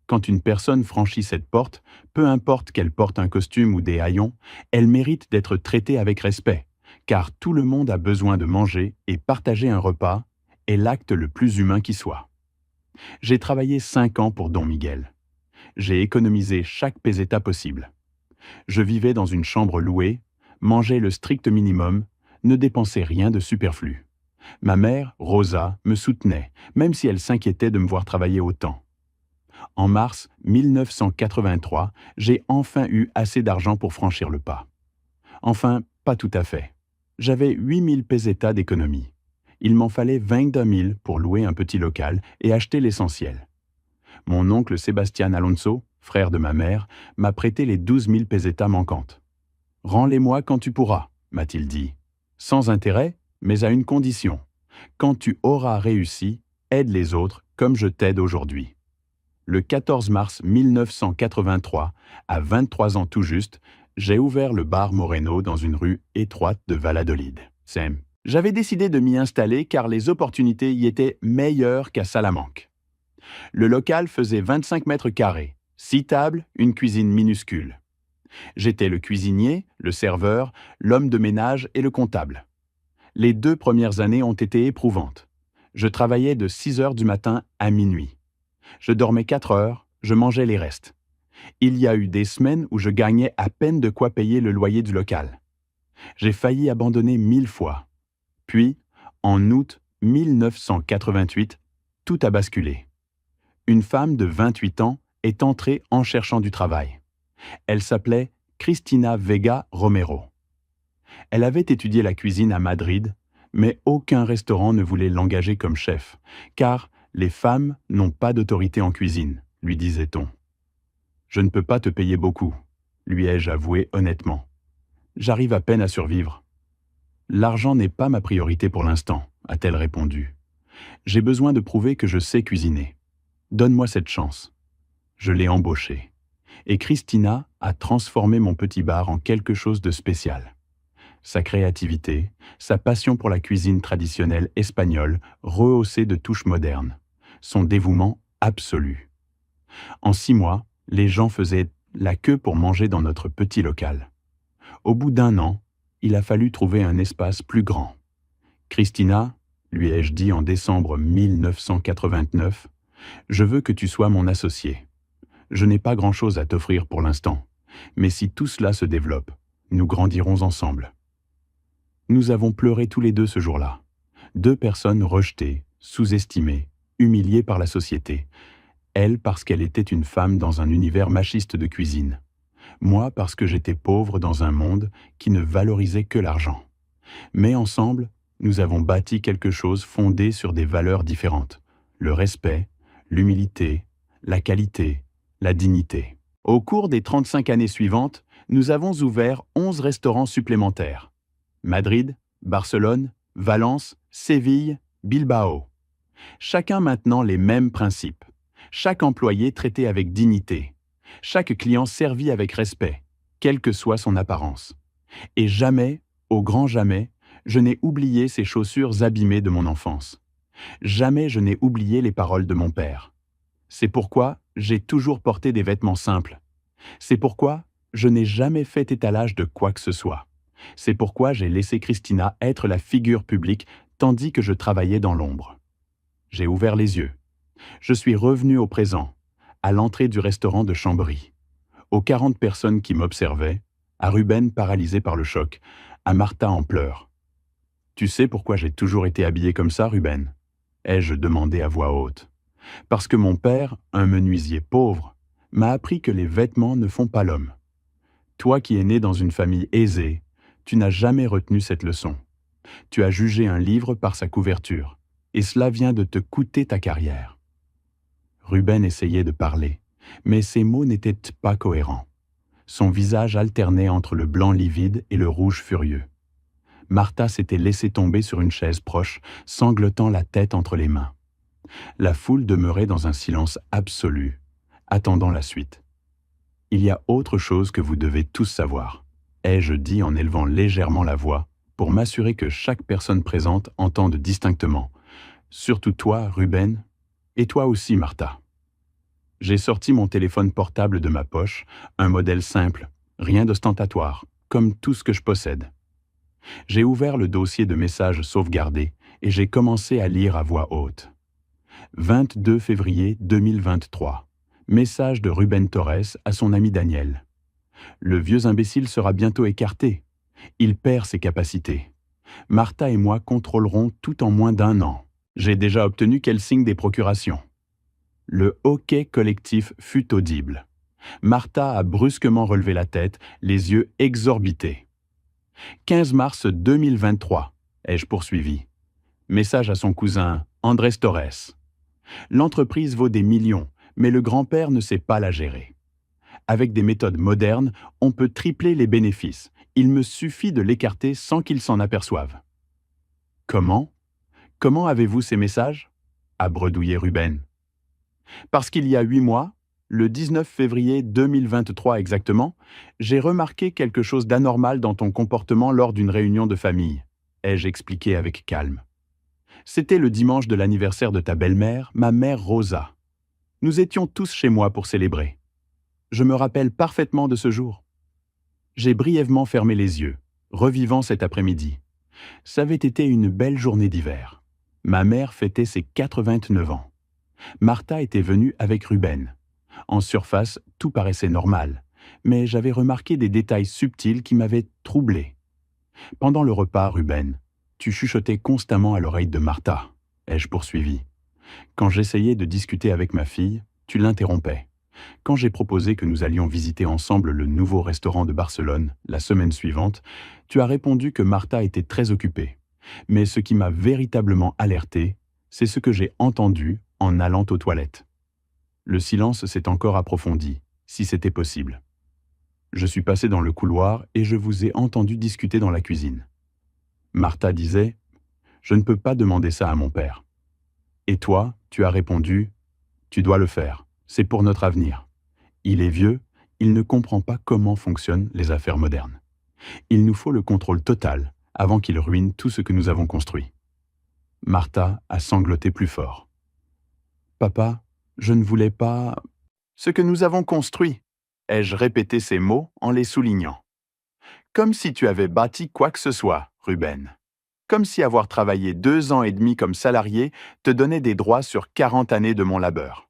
Quand une personne franchit cette porte, peu importe qu'elle porte un costume ou des haillons, elle mérite d'être traitée avec respect, car tout le monde a besoin de manger et partager un repas est l'acte le plus humain qui soit. J'ai travaillé 5 ans pour Don Miguel. J'ai économisé chaque peseta possible. Je vivais dans une chambre louée, mangeais le strict minimum, ne dépensais rien de superflu. Ma mère, Rosa, me soutenait, même si elle s'inquiétait de me voir travailler autant. En mars 1983, j'ai enfin eu assez d'argent pour franchir le pas. Enfin, pas tout à fait. J'avais 8000 pesetas d'économie. Il m'en fallait 22 000 pour louer un petit local et acheter l'essentiel. Mon oncle Sébastien Alonso, frère de ma mère, m'a prêté les 12 000 pesetas manquantes. « Rends-les-moi quand tu pourras », m'a-t-il dit. « Sans intérêt, mais à une condition. Quand tu auras réussi, aide les autres comme je t'aide aujourd'hui. » Le 14 mars 1983, à 23 ans tout juste, j'ai ouvert le bar Moreno dans une rue étroite de Valladolid. J'avais décidé de m'y installer car les opportunités y étaient meilleures qu'à Salamanque. Le local faisait 25 mètres carrés, 6 tables, une cuisine minuscule. J'étais le cuisinier, le serveur, l'homme de ménage et le comptable. Les 2 premières années ont été éprouvantes. Je travaillais de 6 heures du matin à minuit. Je dormais 4 heures, je mangeais les restes. Il y a eu des semaines où je gagnais à peine de quoi payer le loyer du local. J'ai failli abandonner 1000 fois. Puis, en août 1988, tout a basculé. Une femme de 28 ans est entrée en cherchant du travail. Elle s'appelait Cristina Vega Romero. Elle avait étudié la cuisine à Madrid, mais aucun restaurant ne voulait l'engager comme chef, car les femmes n'ont pas d'autorité en cuisine, lui disait-on. Je ne peux pas te payer beaucoup, lui ai-je avoué honnêtement. J'arrive à peine à survivre. L'argent n'est pas ma priorité pour l'instant, a-t-elle répondu. J'ai besoin de prouver que je sais cuisiner. Donne-moi cette chance. Je l'ai embauchée. Et Cristina a transformé mon petit bar en quelque chose de spécial. Sa créativité, sa passion pour la cuisine traditionnelle espagnole, rehaussée de touches modernes, son dévouement absolu. En 6 mois, les gens faisaient la queue pour manger dans notre petit local. Au bout d'1 an, il a fallu trouver un espace plus grand. Cristina, lui ai-je dit en décembre 1989, je veux que tu sois mon associé. Je n'ai pas grand-chose à t'offrir pour l'instant, mais si tout cela se développe, nous grandirons ensemble. Nous avons pleuré tous les deux ce jour-là. 2 personnes rejetées, sous-estimées, humiliées par la société. Elle parce qu'elle était une femme dans un univers machiste de cuisine. Moi parce que j'étais pauvre dans un monde qui ne valorisait que l'argent. Mais ensemble, nous avons bâti quelque chose fondé sur des valeurs différentes. Le respect, l'humilité, la qualité, la dignité. Au cours des 35 années suivantes, nous avons ouvert 11 restaurants supplémentaires. Madrid, Barcelone, Valence, Séville, Bilbao. Chacun maintenant les mêmes principes. Chaque employé traité avec dignité. Chaque client servi avec respect, quelle que soit son apparence. Et jamais, au grand jamais, je n'ai oublié ces chaussures abîmées de mon enfance. Jamais je n'ai oublié les paroles de mon père. C'est pourquoi j'ai toujours porté des vêtements simples. C'est pourquoi je n'ai jamais fait étalage de quoi que ce soit. C'est pourquoi j'ai laissé Cristina être la figure publique tandis que je travaillais dans l'ombre. J'ai ouvert les yeux. Je suis revenu au présent, à l'entrée du restaurant de Chambry, aux 40 personnes qui m'observaient, à Ruben paralysé par le choc, à Martha en pleurs. « Tu sais pourquoi j'ai toujours été habillé comme ça, Ruben ?» ai-je demandé à voix haute. « Parce que mon père, un menuisier pauvre, m'a appris que les vêtements ne font pas l'homme. Toi qui es né dans une famille aisée, tu n'as jamais retenu cette leçon. Tu as jugé un livre par sa couverture, et cela vient de te coûter ta carrière. » Ruben essayait de parler, mais ses mots n'étaient pas cohérents. Son visage alternait entre le blanc livide et le rouge furieux. Martha s'était laissée tomber sur une chaise proche, sanglotant la tête entre les mains. La foule demeurait dans un silence absolu, attendant la suite. « Il y a autre chose que vous devez tous savoir », ai-je dit en élevant légèrement la voix, pour m'assurer que chaque personne présente entende distinctement. « Surtout toi, Ruben, et toi aussi, Martha. » J'ai sorti mon téléphone portable de ma poche, un modèle simple, rien d'ostentatoire, comme tout ce que je possède. J'ai ouvert le dossier de messages sauvegardés et j'ai commencé à lire à voix haute. 22 février 2023. Message de Ruben Torres à son ami Daniel. Le vieux imbécile sera bientôt écarté. Il perd ses capacités. Martha et moi contrôlerons tout en moins d'1 an. J'ai déjà obtenu qu'elle signe des procurations. Le hoquet collectif fut audible. Martha a brusquement relevé la tête, les yeux exorbités. 15 mars 2023, ai-je poursuivi. Message à son cousin Andrés Torres. L'entreprise vaut des millions, mais le grand-père ne sait pas la gérer. Avec des méthodes modernes, on peut tripler les bénéfices. Il me suffit de l'écarter sans qu'il s'en aperçoive. Comment? Comment avez-vous ces messages? A bredouillé Ruben. Parce qu'il y a 8 mois, le 19 février 2023 exactement, j'ai remarqué quelque chose d'anormal dans ton comportement lors d'une réunion de famille, ai-je expliqué avec calme. C'était le dimanche de l'anniversaire de ta belle-mère, ma mère Rosa. Nous étions tous chez moi pour célébrer. Je me rappelle parfaitement de ce jour. J'ai brièvement fermé les yeux, revivant cet après-midi. Ça avait été une belle journée d'hiver. Ma mère fêtait ses 89 ans. Martha était venue avec Ruben. En surface, tout paraissait normal, mais j'avais remarqué des détails subtils qui m'avaient troublé. Pendant le repas, Ruben, tu chuchotais constamment à l'oreille de Martha, ai-je poursuivi. Quand j'essayais de discuter avec ma fille, tu l'interrompais. Quand j'ai proposé que nous allions visiter ensemble le nouveau restaurant de Barcelone la semaine suivante, tu as répondu que Martha était très occupée. Mais ce qui m'a véritablement alerté, c'est ce que j'ai entendu en allant aux toilettes. Le silence s'est encore approfondi, si c'était possible. Je suis passé dans le couloir et je vous ai entendu discuter dans la cuisine. Martha disait « Je ne peux pas demander ça à mon père ». Et toi, tu as répondu « Tu dois le faire, c'est pour notre avenir. Il est vieux, il ne comprend pas comment fonctionnent les affaires modernes. Il nous faut le contrôle total avant qu'il ruine tout ce que nous avons construit. » Martha a sangloté plus fort. « Papa, je ne voulais pas... » « Ce que nous avons construit, ai-je répété ces mots en les soulignant. Comme si tu avais bâti quoi que ce soit, Ruben. Comme si avoir travaillé 2 ans et demi comme salarié te donnait des droits sur 40 années de mon labeur.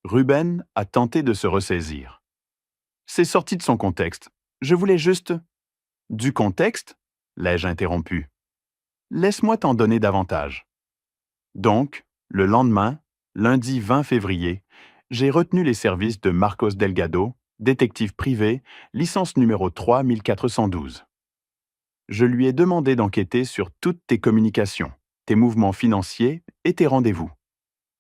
Ruben a tenté de se ressaisir. C'est sorti de son contexte. Je voulais juste... Du contexte? L'ai-je interrompu. Laisse-moi t'en donner davantage. Donc, le lendemain, lundi 20 février, j'ai retenu les services de Marcos Delgado, détective privé, licence numéro 3412. Je lui ai demandé d'enquêter sur toutes tes communications, tes mouvements financiers et tes rendez-vous.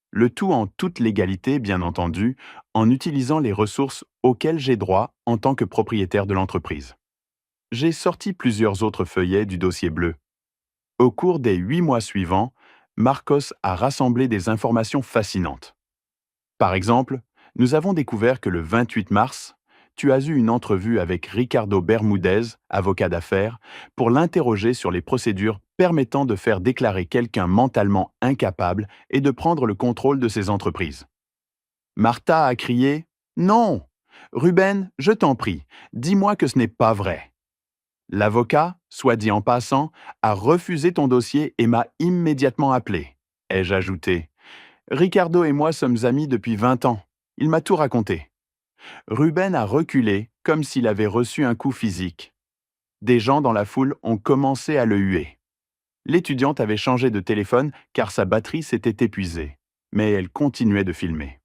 Le tout en toute légalité, bien entendu, en utilisant les ressources auxquelles j'ai droit en tant que propriétaire de l'entreprise. J'ai sorti plusieurs autres feuillets du dossier bleu. Au cours des 8 mois suivants, Marcos a rassemblé des informations fascinantes. Par exemple, nous avons découvert que le 28 mars, tu as eu une entrevue avec Ricardo Bermudez, avocat d'affaires, pour l'interroger sur les procédures permettant de faire déclarer quelqu'un mentalement incapable et de prendre le contrôle de ses entreprises. Martha a crié « Non! Ruben, je t'en prie, dis-moi que ce n'est pas vrai. » L'avocat, soit dit en passant, a refusé ton dossier et m'a immédiatement appelé, ai-je ajouté. Ricardo et moi sommes amis depuis 20 ans. Il m'a tout raconté. Ruben a reculé comme s'il avait reçu un coup physique. Des gens dans la foule ont commencé à le huer. L'étudiante avait changé de téléphone car sa batterie s'était épuisée, mais elle continuait de filmer.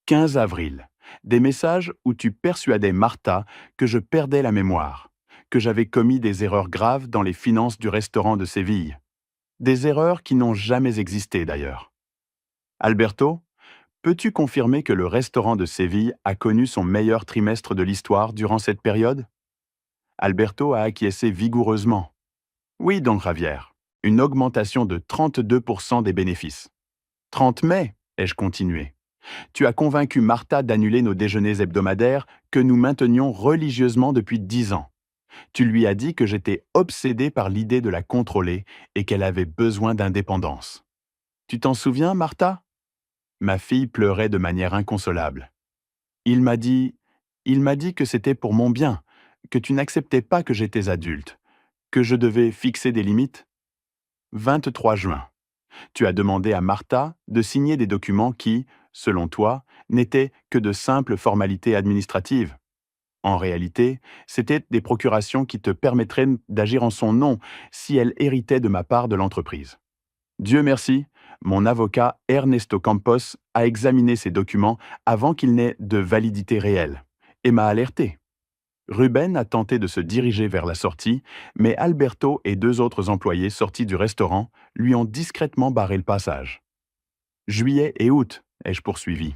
15 avril, des messages où tu persuadais Martha que je perdais la mémoire, que j'avais commis des erreurs graves dans les finances du restaurant de Séville. Des erreurs qui n'ont jamais existé d'ailleurs. Alberto, peux-tu confirmer que le restaurant de Séville a connu son meilleur trimestre de l'histoire durant cette période? Alberto a acquiescé vigoureusement. Oui, don Javier, une augmentation de 32% des bénéfices. 30 mai, ai-je continué. Tu as convaincu Martha d'annuler nos déjeuners hebdomadaires que nous maintenions religieusement depuis 10 ans. Tu lui as dit que j'étais obsédé par l'idée de la contrôler et qu'elle avait besoin d'indépendance. Tu t'en souviens, Martha? Ma fille pleurait de manière inconsolable. Il m'a dit que c'était pour mon bien, que tu n'acceptais pas que j'étais adulte, que je devais fixer des limites. 23 juin. Tu as demandé à Martha de signer des documents qui, selon toi, n'étaient que de simples formalités administratives. En réalité, c'étaient des procurations qui te permettraient d'agir en son nom si elle héritait de ma part de l'entreprise. Dieu merci, Mon avocat Ernesto Campos a examiné ces documents avant qu'ils n'aient de validité réelle et m'a alerté. Ruben a tenté de se diriger vers la sortie, mais Alberto et deux autres employés sortis du restaurant lui ont discrètement barré le passage. Juillet et août, ai-je poursuivi.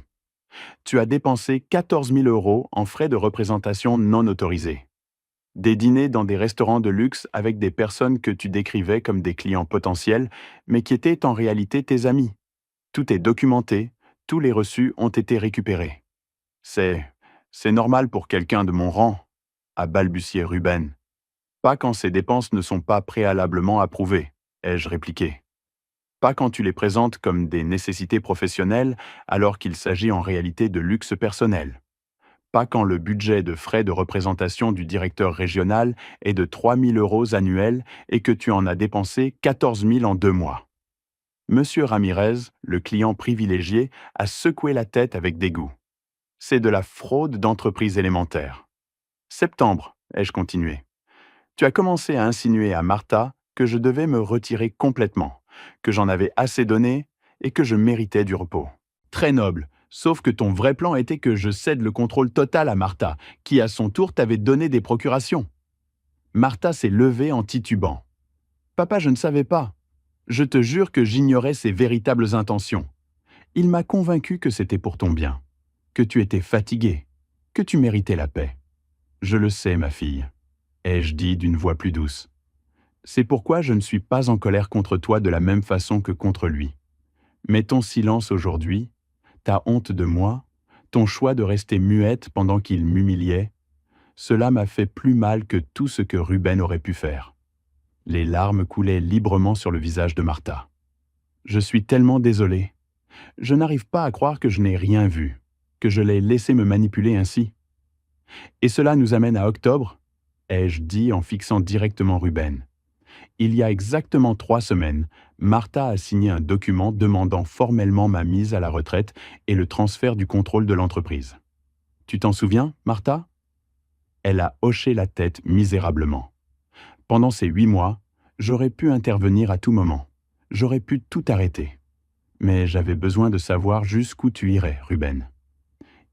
Tu as dépensé 14 000 € en frais de représentation non autorisés. Des dîners dans des restaurants de luxe avec des personnes que tu décrivais comme des clients potentiels, mais qui étaient en réalité tes amis. Tout est documenté, tous les reçus ont été récupérés. C'est normal pour quelqu'un de mon rang, a balbutié Ruben. Pas quand ces dépenses ne sont pas préalablement approuvées, ai-je répliqué. Pas quand tu les présentes comme des nécessités professionnelles alors qu'il s'agit en réalité de luxe personnel. Pas quand le budget de frais de représentation du directeur régional est de 3 000 € annuels et que tu en as dépensé 14 000 en 2 mois. Monsieur Ramirez, le client privilégié, a secoué la tête avec dégoût. C'est de la fraude d'entreprise élémentaire. Septembre, ai-je continué. Tu as commencé à insinuer à Martha que je devais me retirer complètement, que j'en avais assez donné et que je méritais du repos. Très noble, sauf que ton vrai plan était que je cède le contrôle total à Martha, qui à son tour t'avait donné des procurations. Martha s'est levée en titubant. Papa, je ne savais pas. Je te jure que j'ignorais ses véritables intentions. Il m'a convaincu que c'était pour ton bien, que tu étais fatiguée, que tu méritais la paix. Je le sais, ma fille, ai-je dit d'une voix plus douce. C'est pourquoi je ne suis pas en colère contre toi de la même façon que contre lui. Mais ton silence aujourd'hui, ta honte de moi, ton choix de rester muette pendant qu'il m'humiliait, cela m'a fait plus mal que tout ce que Ruben aurait pu faire. Les larmes coulaient librement sur le visage de Martha. Je suis tellement désolé. Je n'arrive pas à croire que je n'ai rien vu, que je l'ai laissé me manipuler ainsi. Et cela nous amène à octobre, ai-je dit en fixant directement Ruben. Il y a exactement 3 semaines, Martha a signé un document demandant formellement ma mise à la retraite et le transfert du contrôle de l'entreprise. Tu t'en souviens, Martha? Elle a hoché la tête misérablement. Pendant ces 8 mois, j'aurais pu intervenir à tout moment. J'aurais pu tout arrêter. Mais j'avais besoin de savoir jusqu'où tu irais, Ruben.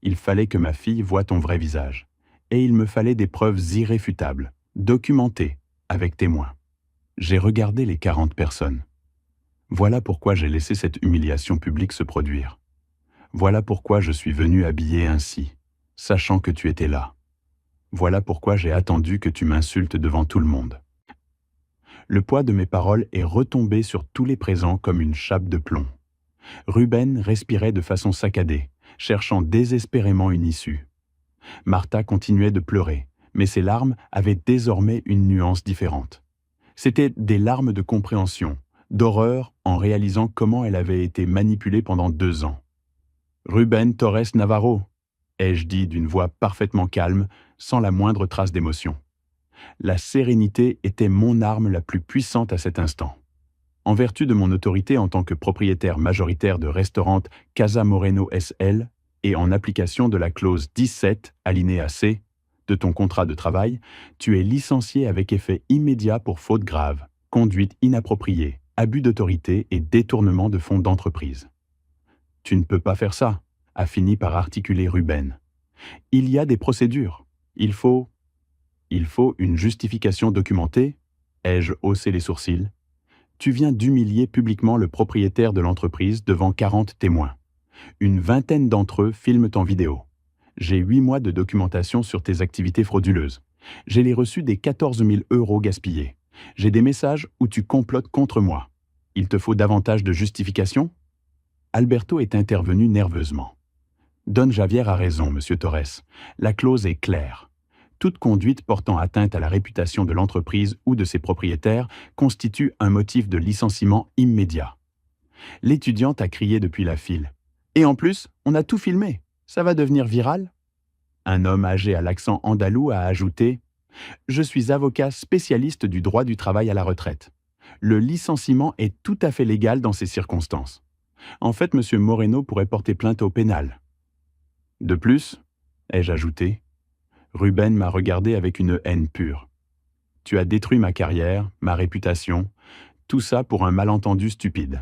Il fallait que ma fille voie ton vrai visage. Et il me fallait des preuves irréfutables, documentées, avec témoins. J'ai regardé les 40 personnes. Voilà pourquoi j'ai laissé cette humiliation publique se produire. Voilà pourquoi je suis venu habillé ainsi, sachant que tu étais là. Voilà pourquoi j'ai attendu que tu m'insultes devant tout le monde. Le poids de mes paroles est retombé sur tous les présents comme une chape de plomb. Ruben respirait de façon saccadée, cherchant désespérément une issue. Martha continuait de pleurer, mais ses larmes avaient désormais une nuance différente. C'étaient des larmes de compréhension, d'horreur en réalisant comment elle avait été manipulée pendant 2 ans. « Ruben Torres Navarro », ai-je dit d'une voix parfaitement calme, sans la moindre trace d'émotion. La sérénité était mon arme la plus puissante à cet instant. En vertu de mon autorité en tant que propriétaire majoritaire de restaurant Casa Moreno S.L. et en application de la clause 17, alinéa C, de ton contrat de travail, tu es licencié avec effet immédiat pour faute grave, conduite inappropriée, abus d'autorité et détournement de fonds d'entreprise. Tu ne peux pas faire ça, a fini par articuler Ruben. Il y a des procédures. Il faut une justification documentée, ai-je haussé les sourcils. Tu viens d'humilier publiquement le propriétaire de l'entreprise devant 40 témoins. Une vingtaine d'entre eux filment en vidéo. J'ai 8 mois de documentation sur tes activités frauduleuses. J'ai les reçus des 14 000 € gaspillés. J'ai des messages où tu complotes contre moi. Il te faut davantage de justification? Alberto est intervenu nerveusement. Don Javier a raison, monsieur Torres. La clause est claire. Toute conduite portant atteinte à la réputation de l'entreprise ou de ses propriétaires constitue un motif de licenciement immédiat. L'étudiante a crié depuis la file. Et en plus, on a tout filmé. Ça va devenir viral? Un homme âgé à l'accent andalou a ajouté « Je suis avocat spécialiste du droit du travail à la retraite. Le licenciement est tout à fait légal dans ces circonstances. En fait, M. Moreno pourrait porter plainte au pénal. » De plus, ai-je ajouté, Ruben m'a regardé avec une haine pure. Tu as détruit ma carrière, ma réputation, tout ça pour un malentendu stupide.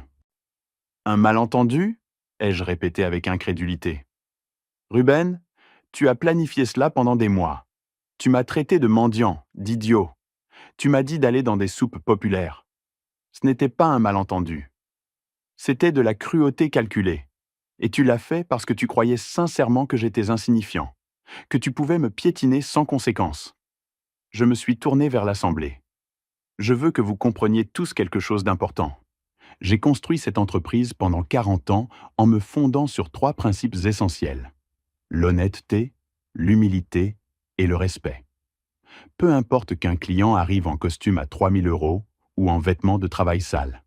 Un malentendu? Ai-je répété avec incrédulité. Ruben, tu as planifié cela pendant des mois. Tu m'as traité de mendiant, d'idiot. Tu m'as dit d'aller dans des soupes populaires. Ce n'était pas un malentendu. C'était de la cruauté calculée. Et tu l'as fait parce que tu croyais sincèrement que j'étais insignifiant, que tu pouvais me piétiner sans conséquence. Je me suis tourné vers l'Assemblée. Je veux que vous compreniez tous quelque chose d'important. J'ai construit cette entreprise pendant 40 ans en me fondant sur 3 principes essentiels: l'honnêteté, l'humilité et le respect. Peu importe qu'un client arrive en costume à 3000 € ou en vêtements de travail sales.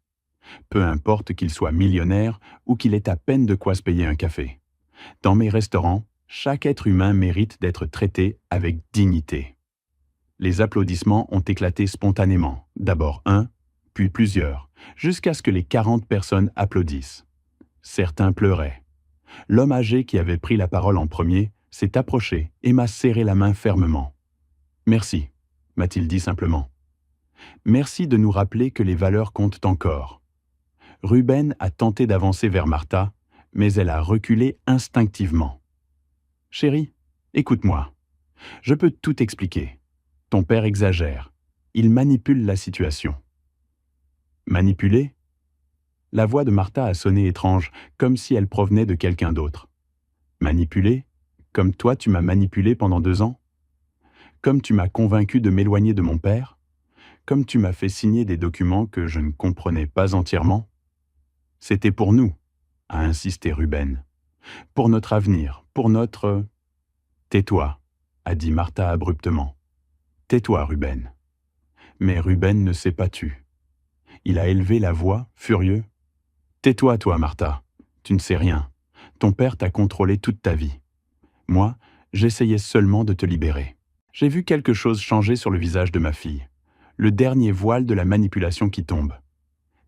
Peu importe qu'il soit millionnaire ou qu'il ait à peine de quoi se payer un café. Dans mes restaurants, chaque être humain mérite d'être traité avec dignité. Les applaudissements ont éclaté spontanément, d'abord un, puis plusieurs, jusqu'à ce que les 40 personnes applaudissent. Certains pleuraient. L'homme âgé qui avait pris la parole en premier s'est approché et m'a serré la main fermement. « Merci », m'a-t-il dit simplement. « Merci de nous rappeler que les valeurs comptent encore. » Ruben a tenté d'avancer vers Martha, mais elle a reculé instinctivement. « Chérie, écoute-moi. Je peux tout expliquer. Ton père exagère. Il manipule la situation. » Manipuler? La voix de Martha a sonné étrange, comme si elle provenait de quelqu'un d'autre. Manipuler? Comme toi tu m'as manipulé pendant 2 ans? Comme tu m'as convaincu de m'éloigner de mon père? Comme tu m'as fait signer des documents que je ne comprenais pas entièrement? C'était pour nous, a insisté Ruben. Pour notre avenir, pour notre... Tais-toi, a dit Martha abruptement. Tais-toi, Ruben. Mais Ruben ne s'est pas tu. Il a élevé la voix, furieux. Tais-toi, toi, Martha. Tu ne sais rien. Ton père t'a contrôlé toute ta vie. Moi, j'essayais seulement de te libérer. J'ai vu quelque chose changer sur le visage de ma fille. Le dernier voile de la manipulation qui tombe.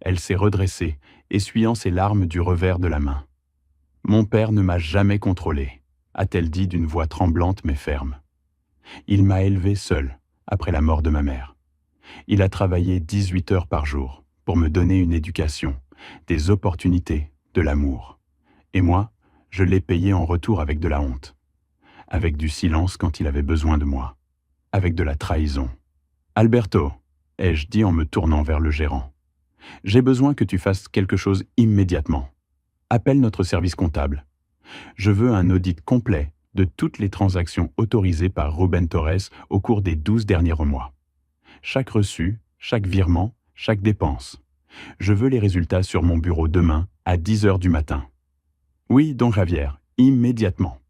Elle s'est redressée, essuyant ses larmes du revers de la main. « Mon père ne m'a jamais contrôlé », a-t-elle dit d'une voix tremblante mais ferme. « Il m'a élevée seule, après la mort de ma mère. Il a travaillé 18 heures par jour pour me donner une éducation, des opportunités, de l'amour. Et moi, je l'ai payé en retour avec de la honte, avec du silence quand il avait besoin de moi, avec de la trahison. « Alberto », ai-je dit en me tournant vers le gérant, « j'ai besoin que tu fasses quelque chose immédiatement. Appelle notre service comptable. Je veux un audit complet de toutes les transactions autorisées par Ruben Torres au cours des 12 derniers mois. Chaque reçu, chaque virement, chaque dépense. Je veux les résultats sur mon bureau demain à 10 heures du matin. » Oui, don Javier, immédiatement.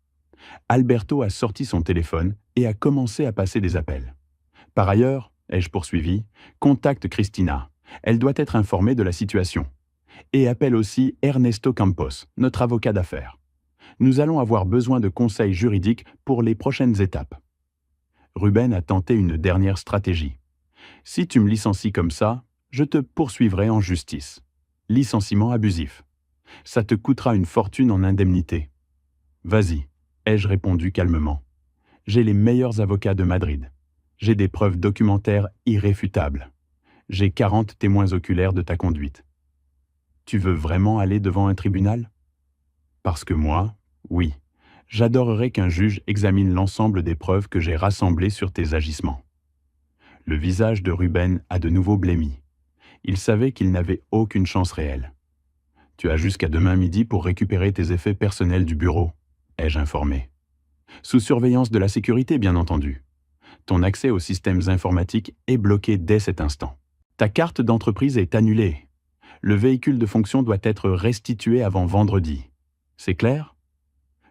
Alberto a sorti son téléphone et a commencé à passer des appels. Par ailleurs, ai-je poursuivi, contacte Christina. Elle doit être informée de la situation. Et appelle aussi Ernesto Campos, notre avocat d'affaires. Nous allons avoir besoin de conseils juridiques pour les prochaines étapes. Ruben a tenté une dernière stratégie. Si tu me licencies comme ça, je te poursuivrai en justice. Licenciement abusif. Ça te coûtera une fortune en indemnité. Vas-y, ai-je répondu calmement. J'ai les meilleurs avocats de Madrid. J'ai des preuves documentaires irréfutables. J'ai 40 témoins oculaires de ta conduite. Tu veux vraiment aller devant un tribunal? Parce que moi, oui, j'adorerais qu'un juge examine l'ensemble des preuves que j'ai rassemblées sur tes agissements. Le visage de Ruben a de nouveau blêmi. Il savait qu'il n'avait aucune chance réelle. Tu as jusqu'à demain midi pour récupérer tes effets personnels du bureau, ai-je informé. Sous surveillance de la sécurité, bien entendu. Ton accès aux systèmes informatiques est bloqué dès cet instant. Ta carte d'entreprise est annulée. Le véhicule de fonction doit être restitué avant vendredi. C'est clair?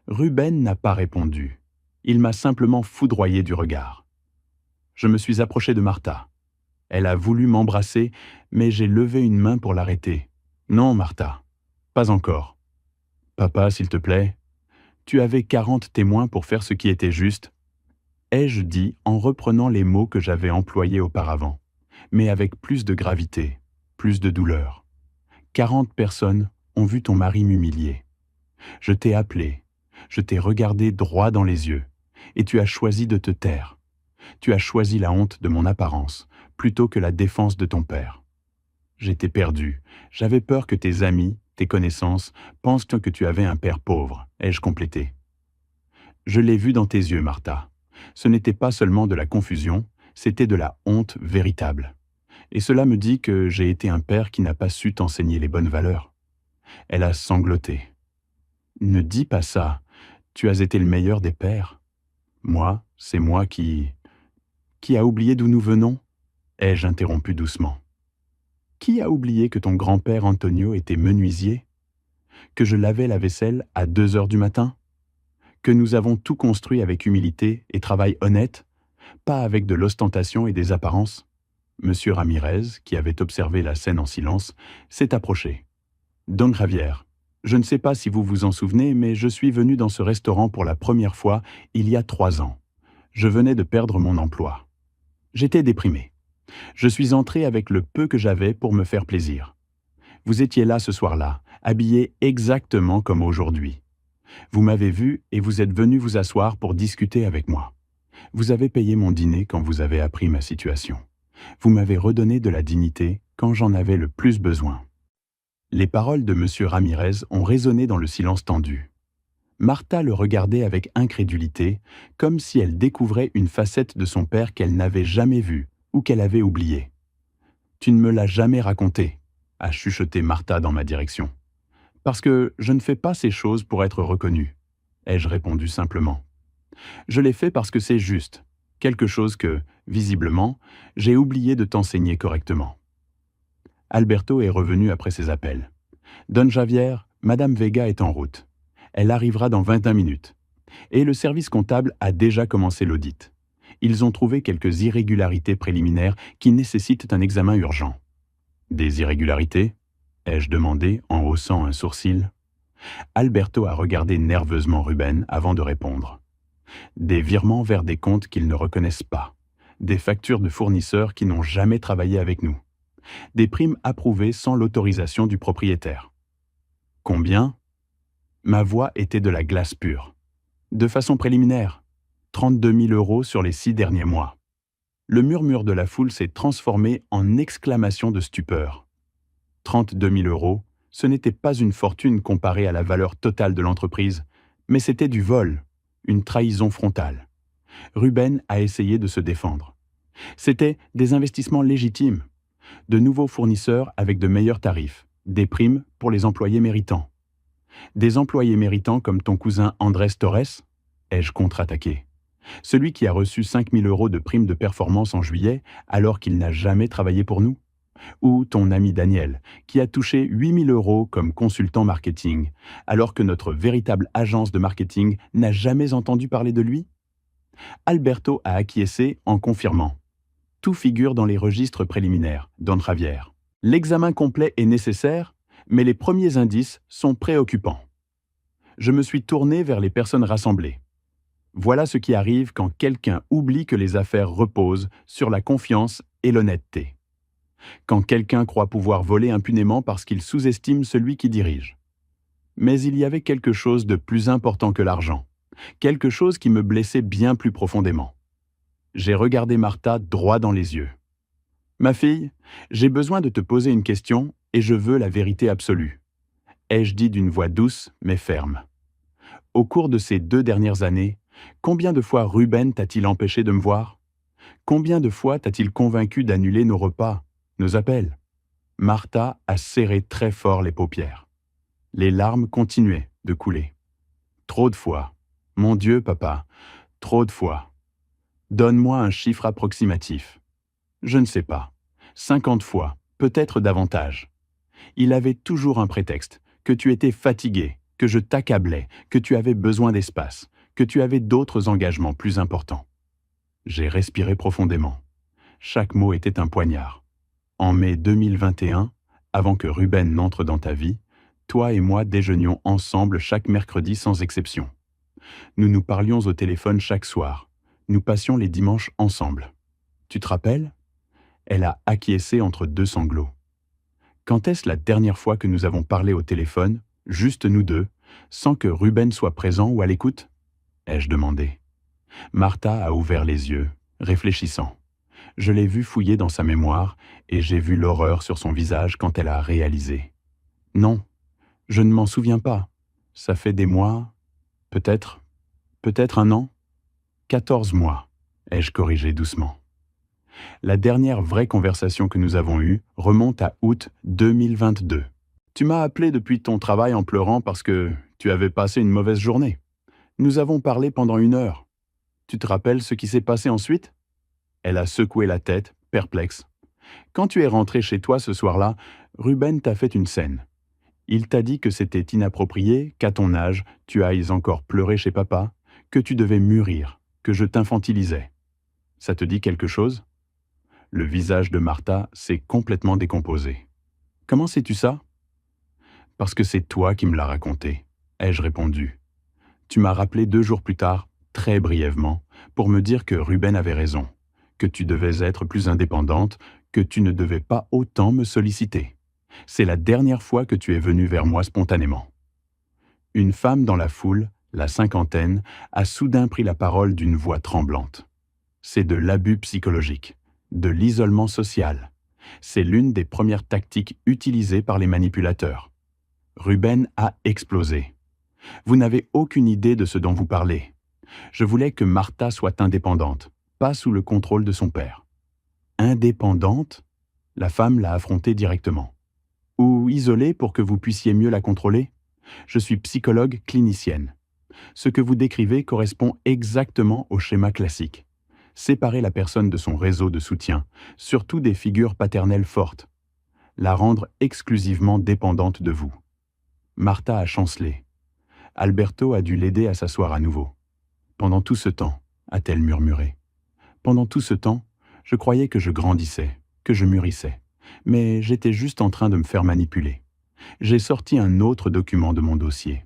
Ruben n'a pas répondu. Il m'a simplement foudroyé du regard. Je me suis approché de Martha. Elle a voulu m'embrasser, mais j'ai levé une main pour l'arrêter. Non, Martha, pas encore. Papa, s'il te plaît, tu avais 40 témoins pour faire ce qui était juste, ai-je dit en reprenant les mots que j'avais employés auparavant, mais avec plus de gravité, plus de douleur. 40 personnes ont vu ton mari m'humilier. Je t'ai appelé, je t'ai regardé droit dans les yeux, et tu as choisi de te taire. Tu as choisi la honte de mon apparence, plutôt que la défense de ton père. J'étais perdu, j'avais peur que tes amis, tes connaissances, pensent que tu avais un père pauvre, ai-je complété. Je l'ai vu dans tes yeux, Martha. Ce n'était pas seulement de la confusion, c'était de la honte véritable. Et cela me dit que j'ai été un père qui n'a pas su t'enseigner les bonnes valeurs. Elle a sangloté. Ne dis pas ça, tu as été le meilleur des pères. Moi, c'est moi qui... Qui a oublié d'où nous venons? Ai-je interrompu doucement. Qui a oublié que ton grand-père Antonio était menuisier? Que je lavais la vaisselle à 2 heures du matin? Que nous avons tout construit avec humilité et travail honnête, pas avec de l'ostentation et des apparences? Monsieur Ramirez, qui avait observé la scène en silence, s'est approché. Don Javier, je ne sais pas si vous vous en souvenez, mais je suis venu dans ce restaurant pour la première fois il y a 3 ans. Je venais de perdre mon emploi. J'étais déprimé. Je suis entré avec le peu que j'avais pour me faire plaisir. Vous étiez là ce soir-là, habillé exactement comme aujourd'hui. Vous m'avez vu et vous êtes venu vous asseoir pour discuter avec moi. Vous avez payé mon dîner quand vous avez appris ma situation. Vous m'avez redonné de la dignité quand j'en avais le plus besoin. Les paroles de M. Ramirez ont résonné dans le silence tendu. Martha le regardait avec incrédulité, comme si elle découvrait une facette de son père qu'elle n'avait jamais vue ou qu'elle avait oubliée. « Tu ne me l'as jamais raconté », a chuchoté Martha dans ma direction. « Parce que je ne fais pas ces choses pour être reconnue », ai-je répondu simplement. « Je l'ai fait parce que c'est juste, quelque chose que, visiblement, j'ai oublié de t'enseigner correctement. » Alberto est revenu après ses appels. « Don Javier, Madame Vega est en route. Elle arrivera dans 21 minutes. Et le service comptable a déjà commencé l'audit. Ils ont trouvé quelques irrégularités préliminaires qui nécessitent un examen urgent. »« Des irrégularités ?» ai-je demandé en haussant un sourcil. Alberto a regardé nerveusement Ruben avant de répondre. « Des virements vers des comptes qu'ils ne reconnaissent pas. Des factures de fournisseurs qui n'ont jamais travaillé avec nous. Des primes approuvées sans l'autorisation du propriétaire. »« Combien ?» Ma voix était de la glace pure. « De façon préliminaire, 32 000 € sur les 6 derniers mois. » Le murmure de la foule s'est transformé en exclamation de stupeur. 32 000 €, ce n'était pas une fortune comparée à la valeur totale de l'entreprise, mais c'était du vol, une trahison frontale. Ruben a essayé de se défendre. C'était des investissements légitimes, de nouveaux fournisseurs avec de meilleurs tarifs, des primes pour les employés méritants. Des employés méritants comme ton cousin Andrés Torres, ai-je contre-attaqué. Celui qui a reçu 5 000 € de primes de performance en juillet alors qu'il n'a jamais travaillé pour nous. Ou ton ami Daniel, qui a touché 8 000 € comme consultant marketing, alors que notre véritable agence de marketing n'a jamais entendu parler de lui. Alberto a acquiescé en confirmant. Tout figure dans les registres préliminaires, Don Javier. L'examen complet est nécessaire, mais les premiers indices sont préoccupants. Je me suis tourné vers les personnes rassemblées. Voilà ce qui arrive quand quelqu'un oublie que les affaires reposent sur la confiance et l'honnêteté. Quand quelqu'un croit pouvoir voler impunément parce qu'il sous-estime celui qui dirige. Mais il y avait quelque chose de plus important que l'argent, quelque chose qui me blessait bien plus profondément. J'ai regardé Martha droit dans les yeux. « Ma fille, j'ai besoin de te poser une question et je veux la vérité absolue. » ai-je dit d'une voix douce mais ferme. Au cours de ces 2 dernières années, combien de fois Ruben t'a-t-il empêché de me voir? Combien de fois t'a-t-il convaincu d'annuler nos repas, nos appels? Martha a serré très fort les paupières. Les larmes continuaient de couler. Trop de fois. Mon Dieu, papa, trop de fois. Donne-moi un chiffre approximatif. Je ne sais pas. 50 fois, peut-être davantage. Il avait toujours un prétexte, que tu étais fatigué, que je t'accablais, que tu avais besoin d'espace, que tu avais d'autres engagements plus importants. J'ai respiré profondément. Chaque mot était un poignard. En mai 2021, avant que Ruben n'entre dans ta vie, toi et moi déjeunions ensemble chaque mercredi sans exception. Nous nous parlions au téléphone chaque soir. Nous passions les dimanches ensemble. Tu te rappelles? Elle a acquiescé entre 2 sanglots. Quand est-ce la dernière fois que nous avons parlé au téléphone, juste nous deux, sans que Ruben soit présent ou à l'écoute? Ai-je demandé. Martha a ouvert les yeux, réfléchissant. Je l'ai vue fouiller dans sa mémoire et j'ai vu l'horreur sur son visage quand elle a réalisé. Non, Je ne m'en souviens pas. Ça fait des mois, peut-être, peut-être un an, 14 mois, ai-je corrigé doucement. La dernière vraie conversation que nous avons eue remonte à août 2022. Tu m'as appelé depuis ton travail en pleurant parce que tu avais passé une mauvaise journée. Nous avons parlé pendant 1 heure. Tu te rappelles ce qui s'est passé ensuite? Elle a secoué la tête, perplexe. Quand tu es rentré chez toi ce soir-là, Ruben t'a fait une scène. Il t'a dit que c'était inapproprié, qu'à ton âge, tu ailles encore pleurer chez papa, que tu devais mûrir, que je t'infantilisais. Ça te dit quelque chose? Le visage de Martha s'est complètement décomposé. Comment sais-tu ça? Parce que c'est toi qui me l'as raconté, ai-je répondu. Tu m'as rappelé 2 jours plus tard, très brièvement, pour me dire que Ruben avait raison, que tu devais être plus indépendante, que tu ne devais pas autant me solliciter. C'est la dernière fois que tu es venue vers moi spontanément. Une femme dans la foule, la cinquantaine, a soudain pris la parole d'une voix tremblante. C'est de l'abus psychologique, de l'isolement social. C'est l'une des premières tactiques utilisées par les manipulateurs. Ruben a explosé. Vous n'avez aucune idée de ce dont vous parlez. Je voulais que Martha soit indépendante, pas sous le contrôle de son père. Indépendante? La femme l'a affrontée directement. Ou isolée pour que vous puissiez mieux la contrôler? Je suis psychologue clinicienne. Ce que vous décrivez correspond exactement au schéma classique. Séparer la personne de son réseau de soutien, surtout des figures paternelles fortes. La rendre exclusivement dépendante de vous. Martha a chancelé. Alberto a dû l'aider à s'asseoir à nouveau. Pendant tout ce temps, a-t-elle murmuré. Pendant tout ce temps, je croyais que je grandissais, que je mûrissais. Mais j'étais juste en train de me faire manipuler. J'ai sorti un autre document de mon dossier.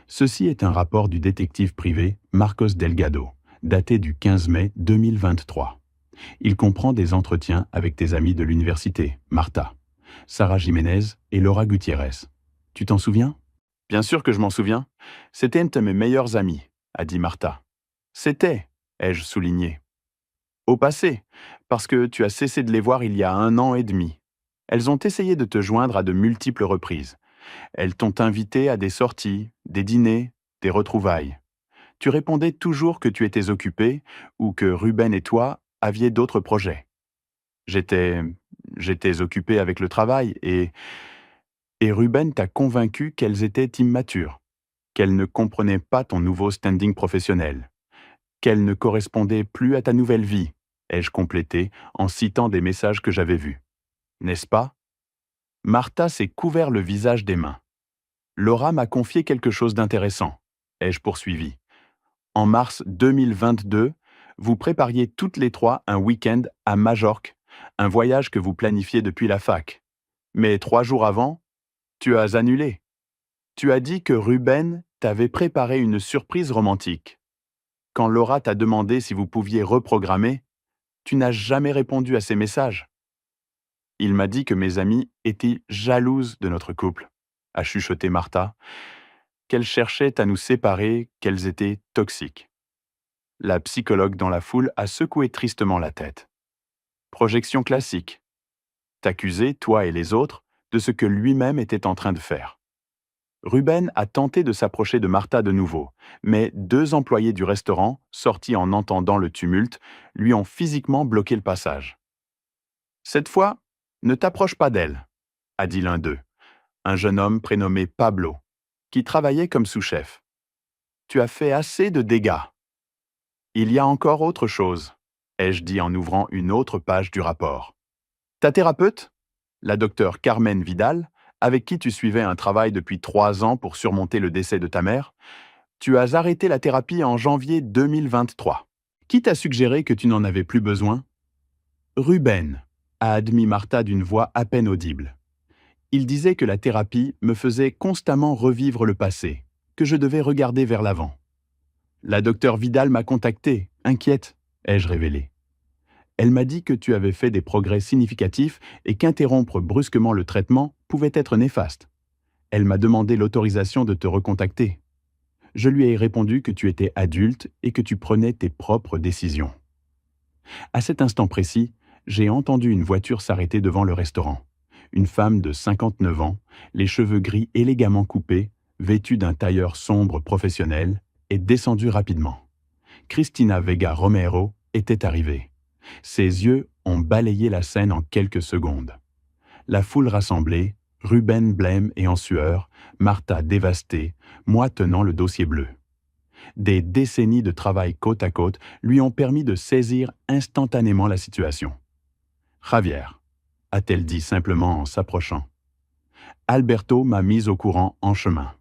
Ceci est un rapport du détective privé Marcos Delgado, daté du 15 mai 2023. Il comprend des entretiens avec tes amis de l'université, Martha, Sarah Jiménez et Laura Gutiérrez. Tu t'en souviens? Bien sûr que je m'en souviens. C'était une de mes meilleures amies, a dit Martha. C'était, ai-je souligné. Au passé, parce que tu as cessé de les voir il y a 1 an et demi. Elles ont essayé de te joindre à de multiples reprises. Elles t'ont invité à des sorties, des dîners, des retrouvailles. Tu répondais toujours que tu étais occupé ou que Ruben et toi aviez d'autres projets. J'étais occupé avec le travail et Ruben t'a convaincu qu'elles étaient immatures, qu'elles ne comprenaient pas ton nouveau standing professionnel, qu'elles ne correspondaient plus à ta nouvelle vie, ai-je complété en citant des messages que j'avais vus. N'est-ce pas? Martha s'est couvert le visage des mains. Laura m'a confié quelque chose d'intéressant, ai-je poursuivi. En mars 2022, vous prépariez toutes les 3 un week-end à Majorque, un voyage que vous planifiez depuis la fac. Mais 3 jours avant, tu as annulé. Tu as dit que Ruben t'avait préparé une surprise romantique. Quand Laura t'a demandé si vous pouviez reprogrammer, tu n'as jamais répondu à ses messages. Il m'a dit que mes amies étaient jalouses de notre couple, a chuchoté Martha, qu'elles cherchaient à nous séparer, qu'elles étaient toxiques. La psychologue dans la foule a secoué tristement la tête. Projection classique. T'accuser, toi et les autres, de ce que lui-même était en train de faire. Ruben a tenté de s'approcher de Martha de nouveau, mais 2 employés du restaurant, sortis en entendant le tumulte, lui ont physiquement bloqué le passage. Cette fois, ne t'approche pas d'elle, a dit l'un d'eux, un jeune homme prénommé Pablo, qui travaillait comme sous-chef. Tu as fait assez de dégâts. Il y a encore autre chose, ai-je dit en ouvrant une autre page du rapport. Ta thérapeute, la docteure Carmen Vidal, avec qui tu suivais un travail depuis 3 ans pour surmonter le décès de ta mère, tu as arrêté la thérapie en janvier 2023. Qui t'a suggéré que tu n'en avais plus besoin? Ruben, a admis Martha d'une voix à peine audible. Il disait que la thérapie me faisait constamment revivre le passé, que je devais regarder vers l'avant. La docteure Vidal m'a contacté, inquiète, ai-je révélé. Elle m'a dit que tu avais fait des progrès significatifs et qu'interrompre brusquement le traitement pouvait être néfaste. Elle m'a demandé l'autorisation de te recontacter. Je lui ai répondu que tu étais adulte et que tu prenais tes propres décisions. À cet instant précis, j'ai entendu une voiture s'arrêter devant le restaurant. une femme de 59 ans, les cheveux gris élégamment coupés, vêtue d'un tailleur sombre professionnel, est descendue rapidement. Cristina Vega Romero était arrivée. Ses yeux ont balayé la scène en quelques secondes. La foule rassemblée, Ruben blême et en sueur, Martha dévastée, moi tenant le dossier bleu. Des décennies de travail côte à côte lui ont permis de saisir instantanément la situation. « Javier », a-t-elle dit simplement en s'approchant. Alberto m'a mis au courant en chemin.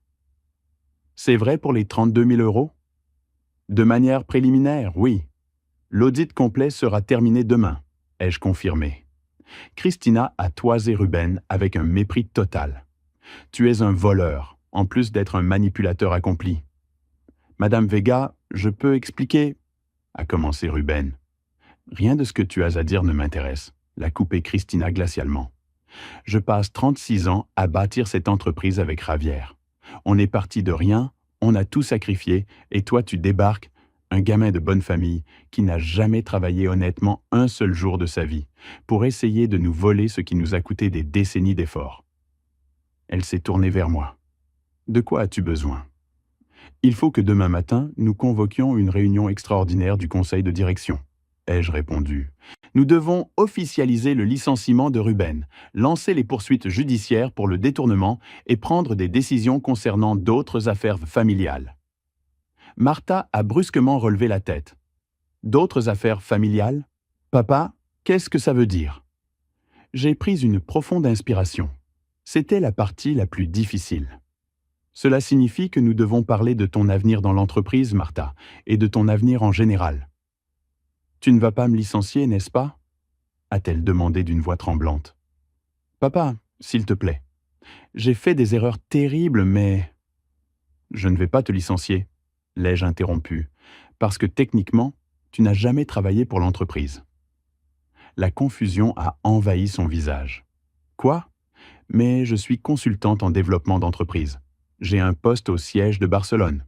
« C'est vrai pour les 32 000 euros ? » De manière préliminaire, oui. L'audit complet sera terminé demain, ai-je confirmé. Cristina a toisé Ruben avec un mépris total. Tu es un voleur, en plus d'être un manipulateur accompli. Madame Vega, je peux expliquer, a commencé Ruben. Rien de ce que tu as à dire ne m'intéresse, l'a coupé Cristina glacialement. Je passe 36 ans à bâtir cette entreprise avec Javier. On est parti de rien, on a tout sacrifié, et toi tu débarques, un gamin de bonne famille qui n'a jamais travaillé honnêtement un seul jour de sa vie, pour essayer de nous voler ce qui nous a coûté des décennies d'efforts. Elle s'est tournée vers moi. De quoi as-tu besoin ? Il faut que demain matin, nous convoquions une réunion extraordinaire du conseil de direction, ai-je répondu. Nous devons officialiser le licenciement de Ruben, lancer les poursuites judiciaires pour le détournement et prendre des décisions concernant d'autres affaires familiales. Martha a brusquement relevé la tête. D'autres affaires familiales ? Papa, qu'est-ce que ça veut dire ? J'ai pris une profonde inspiration. C'était la partie la plus difficile. Cela signifie que nous devons parler de ton avenir dans l'entreprise, Martha, et de ton avenir en général. Tu ne vas pas me licencier, n'est-ce pas ? A-t-elle demandé d'une voix tremblante. Papa, s'il te plaît. J'ai fait des erreurs terribles, mais... Je ne vais pas te licencier, l'ai-je interrompu, parce que techniquement, tu n'as jamais travaillé pour l'entreprise. La confusion a envahi son visage. Quoi ? Mais je suis consultante en développement d'entreprise. J'ai un poste au siège de Barcelone.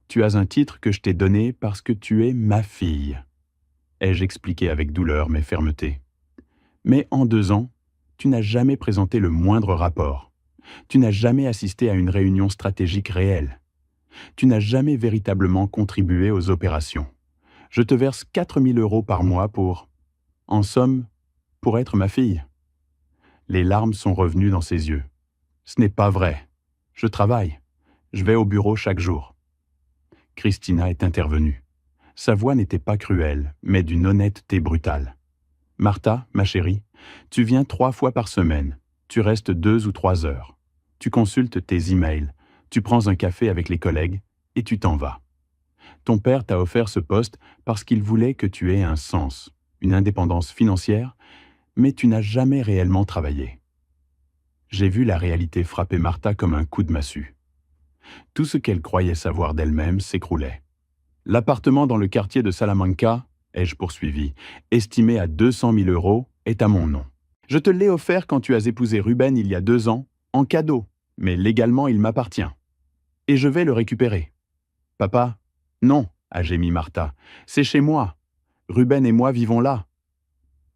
Tu as un titre que je t'ai donné parce que tu es ma fille, ai-je expliqué avec douleur mais fermeté. Mais en 2 ans, tu n'as jamais présenté le moindre rapport. Tu n'as jamais assisté à une réunion stratégique réelle. Tu n'as jamais véritablement contribué aux opérations. Je te verse 4 000 euros par mois pour, en somme, pour être ma fille. Les larmes sont revenues dans ses yeux. Ce n'est pas vrai. Je travaille. Je vais au bureau chaque jour. Cristina est intervenue. Sa voix n'était pas cruelle, mais d'une honnêteté brutale. Martha, ma chérie, tu viens 3 fois par semaine. Tu restes 2 ou 3 heures. Tu consultes tes emails. Tu prends un café avec les collègues et tu t'en vas. Ton père t'a offert ce poste parce qu'il voulait que tu aies un sens, une indépendance financière, mais tu n'as jamais réellement travaillé. J'ai vu la réalité frapper Martha comme un coup de massue. Tout ce qu'elle croyait savoir d'elle-même s'écroulait. L'appartement dans le quartier de Salamanca, ai-je poursuivi, estimé à 200 000 euros, est à mon nom. Je te l'ai offert quand tu as épousé Ruben il y a 2 ans, en cadeau, mais légalement il m'appartient. Et je vais le récupérer. Papa, non, a gémi Martha, c'est chez moi. Ruben et moi vivons là.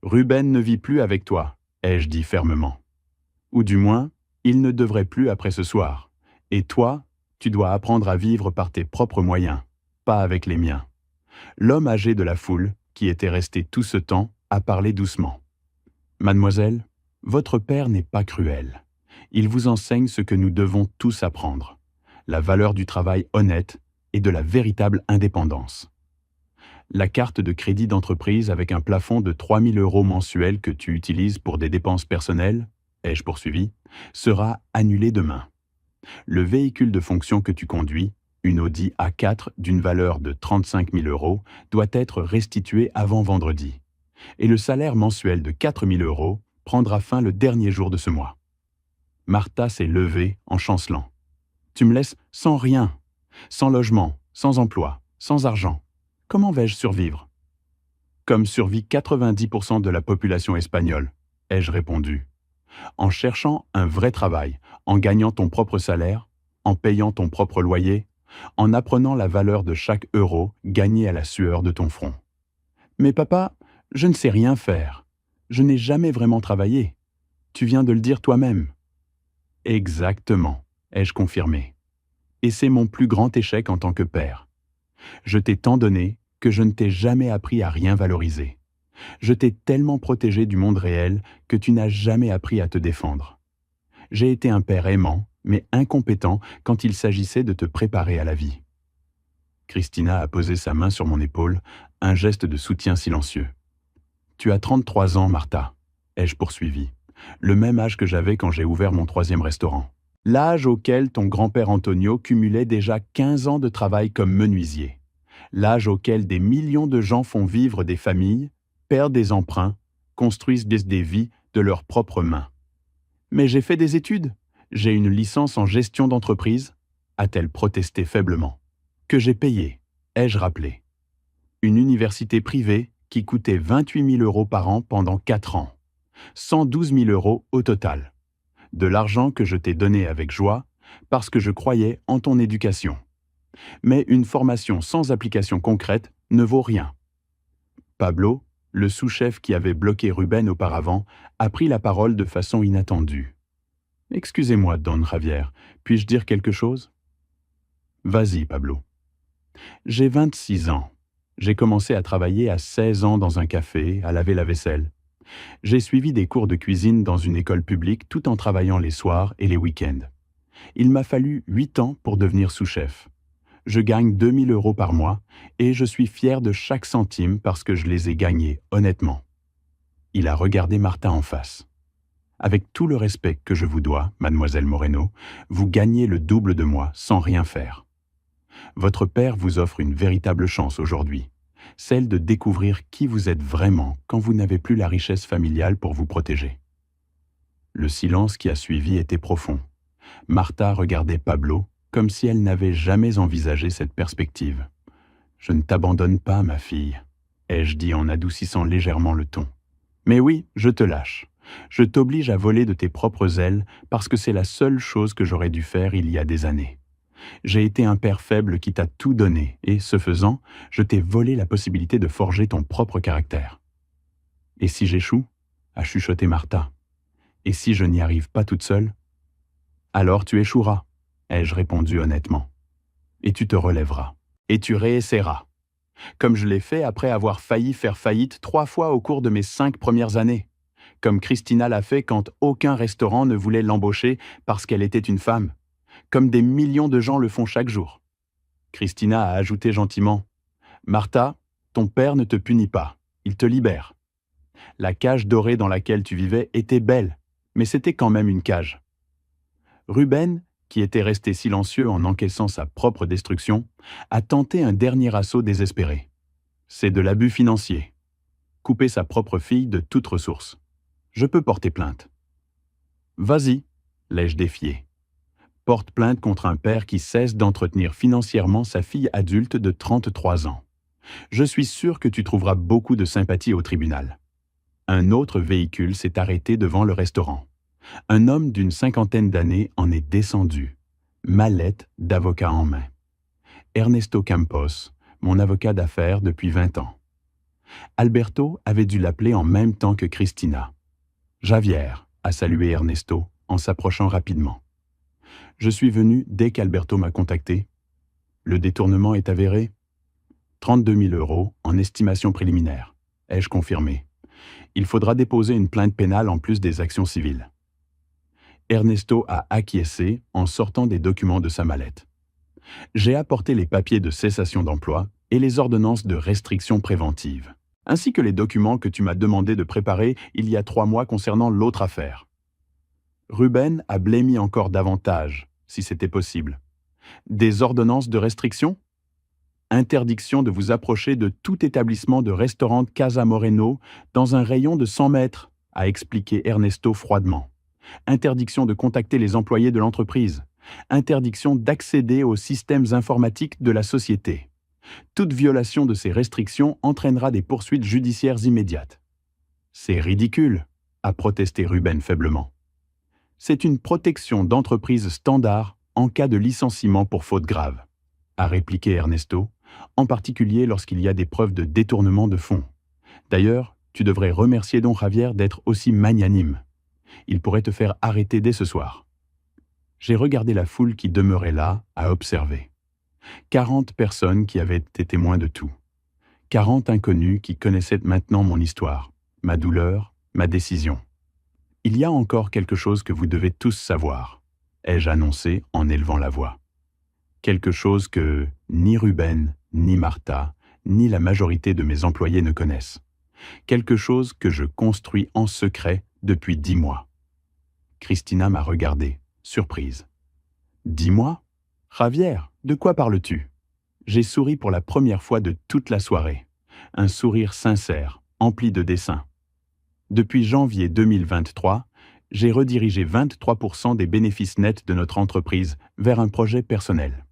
Ruben ne vit plus avec toi, ai-je dit fermement. Ou du moins, il ne devrait plus après ce soir. Et toi, tu dois apprendre à vivre par tes propres moyens, pas avec les miens. L'homme âgé de la foule, qui était resté tout ce temps, a parlé doucement. Mademoiselle, votre père n'est pas cruel. Il vous enseigne ce que nous devons tous apprendre, la valeur du travail honnête et de la véritable indépendance. La carte de crédit d'entreprise avec un plafond de 3 000 euros mensuels que tu utilises pour des dépenses personnelles, ai-je poursuivi, sera annulée demain. Le véhicule de fonction que tu conduis, une Audi A4 d'une valeur de 35 000 euros, doit être restitué avant vendredi. Et le salaire mensuel de 4 000 euros prendra fin le dernier jour de ce mois. Martha s'est levée en chancelant. Tu me laisses sans rien, sans logement, sans emploi, sans argent. Comment vais-je survivre ? Comme survit 90% de la population espagnole, ai-je répondu. En cherchant un vrai travail, en gagnant ton propre salaire, en payant ton propre loyer, en apprenant la valeur de chaque euro gagné à la sueur de ton front. Mais papa, je ne sais rien faire. Je n'ai jamais vraiment travaillé. Tu viens de le dire toi-même. Exactement, ai-je confirmé. Et c'est mon plus grand échec en tant que père. Je t'ai tant donné que je ne t'ai jamais appris à rien valoriser. Je t'ai tellement protégé du monde réel que tu n'as jamais appris à te défendre. J'ai été un père aimant, mais incompétent quand il s'agissait de te préparer à la vie. Christina a posé sa main sur mon épaule, un geste de soutien silencieux. Tu as 33 ans, Martha, ai-je poursuivi. Le même âge que j'avais quand j'ai ouvert mon 3e restaurant. L'âge auquel ton grand-père Antonio cumulait déjà 15 ans de travail comme menuisier. L'âge auquel des millions de gens font vivre des familles, perdent des emprunts, construisent des vies de leurs propres mains. Mais j'ai fait des études. J'ai une licence en gestion d'entreprise, a-t-elle protesté faiblement. Que j'ai payé, ai-je rappelé. Une université privée qui coûtait 28 000 € par an pendant 4 ans. 112 000 € au total. De l'argent que je t'ai donné avec joie parce que je croyais en ton éducation. Mais une formation sans application concrète ne vaut rien. Pablo, le sous-chef qui avait bloqué Ruben auparavant, a pris la parole de façon inattendue. « Excusez-moi, Don Javier, puis-je dire quelque chose ?»« Vas-y, Pablo. »« J'ai 26 ans. J'ai commencé à travailler à 16 ans dans un café, à laver la vaisselle. J'ai suivi des cours de cuisine dans une école publique tout en travaillant les soirs et les week-ends. Il m'a fallu 8 ans pour devenir sous-chef. Je gagne 2 000 € par mois et je suis fier de chaque centime parce que je les ai gagnés, honnêtement. » Il a regardé Martha en face. « Avec tout le respect que je vous dois, mademoiselle Moreno, vous gagnez le double de moi sans rien faire. Votre père vous offre une véritable chance aujourd'hui, celle de découvrir qui vous êtes vraiment quand vous n'avez plus la richesse familiale pour vous protéger. » Le silence qui a suivi était profond. Martha regardait Pablo comme si elle n'avait jamais envisagé cette perspective. « Je ne t'abandonne pas, ma fille, » ai-je dit en adoucissant légèrement le ton. « Mais oui, je te lâche. Je t'oblige à voler de tes propres ailes parce que c'est la seule chose que j'aurais dû faire il y a des années. J'ai été un père faible qui t'a tout donné et, ce faisant, je t'ai volé la possibilité de forger ton propre caractère. »« Et si j'échoue ?» a chuchoté Martha. « Et si je n'y arrive pas toute seule ?»« Alors tu échoueras, » ai-je répondu honnêtement. « Et tu te relèveras. Et tu réessaieras. Comme je l'ai fait après avoir failli faire faillite 3 fois au cours de mes 5 premières années. Comme Christina l'a fait quand aucun restaurant ne voulait l'embaucher parce qu'elle était une femme. Comme des millions de gens le font chaque jour. » Christina a ajouté gentiment, « Martha, ton père ne te punit pas, il te libère. La cage dorée dans laquelle tu vivais était belle, mais c'était quand même une cage. » Ruben, qui était resté silencieux en encaissant sa propre destruction, a tenté un dernier assaut désespéré. C'est de l'abus financier. Couper sa propre fille de toute ressource. Je peux porter plainte. « Vas-y, » l'ai-je défié. « Porte plainte contre un père qui cesse d'entretenir financièrement sa fille adulte de 33 ans. Je suis sûr que tu trouveras beaucoup de sympathie au tribunal. » Un autre véhicule s'est arrêté devant le restaurant. Un homme d'une 50aine d'années en est descendu, mallette d'avocat en main. Ernesto Campos, mon avocat d'affaires depuis 20 ans. Alberto avait dû l'appeler en même temps que Christina. « Javier » a salué Ernesto en s'approchant rapidement. Je suis venu dès qu'Alberto m'a contacté. Le détournement est avéré. 32 000 € en estimation préliminaire, ai-je confirmé. Il faudra déposer une plainte pénale en plus des actions civiles. Ernesto a acquiescé en sortant des documents de sa mallette. J'ai apporté les papiers de cessation d'emploi et les ordonnances de restriction préventive, ainsi que les documents que tu m'as demandé de préparer il y a 3 mois concernant l'autre affaire. Ruben a blêmi encore davantage, si c'était possible. Des ordonnances de restriction ? Interdiction de vous approcher de tout établissement de restaurant Casa Moreno dans un rayon de 100 mètres, a expliqué Ernesto froidement. Interdiction de contacter les employés de l'entreprise. Interdiction d'accéder aux systèmes informatiques de la société. Toute violation de ces restrictions entraînera des poursuites judiciaires immédiates. « C'est ridicule », a protesté Ruben faiblement. « C'est une protection d'entreprise standard en cas de licenciement pour faute grave », a répliqué Ernesto, en particulier lorsqu'il y a des preuves de détournement de fonds. D'ailleurs, tu devrais remercier Don Javier d'être aussi magnanime. Il pourrait te faire arrêter dès ce soir. J'ai regardé la foule qui demeurait là, à observer. 40 personnes qui avaient été témoins de tout. 40 inconnus qui connaissaient maintenant mon histoire, ma douleur, ma décision. Il y a encore quelque chose que vous devez tous savoir, ai-je annoncé en élevant la voix. Quelque chose que ni Ruben, ni Martha, ni la majorité de mes employés ne connaissent. Quelque chose que je construis en secret depuis 10 mois. Christina m'a regardé, surprise. 10 mois ? Javier, de quoi parles-tu ? J'ai souri pour la première fois de toute la soirée. Un sourire sincère, empli de dessein. Depuis janvier 2023, j'ai redirigé 23% des bénéfices nets de notre entreprise vers un projet personnel.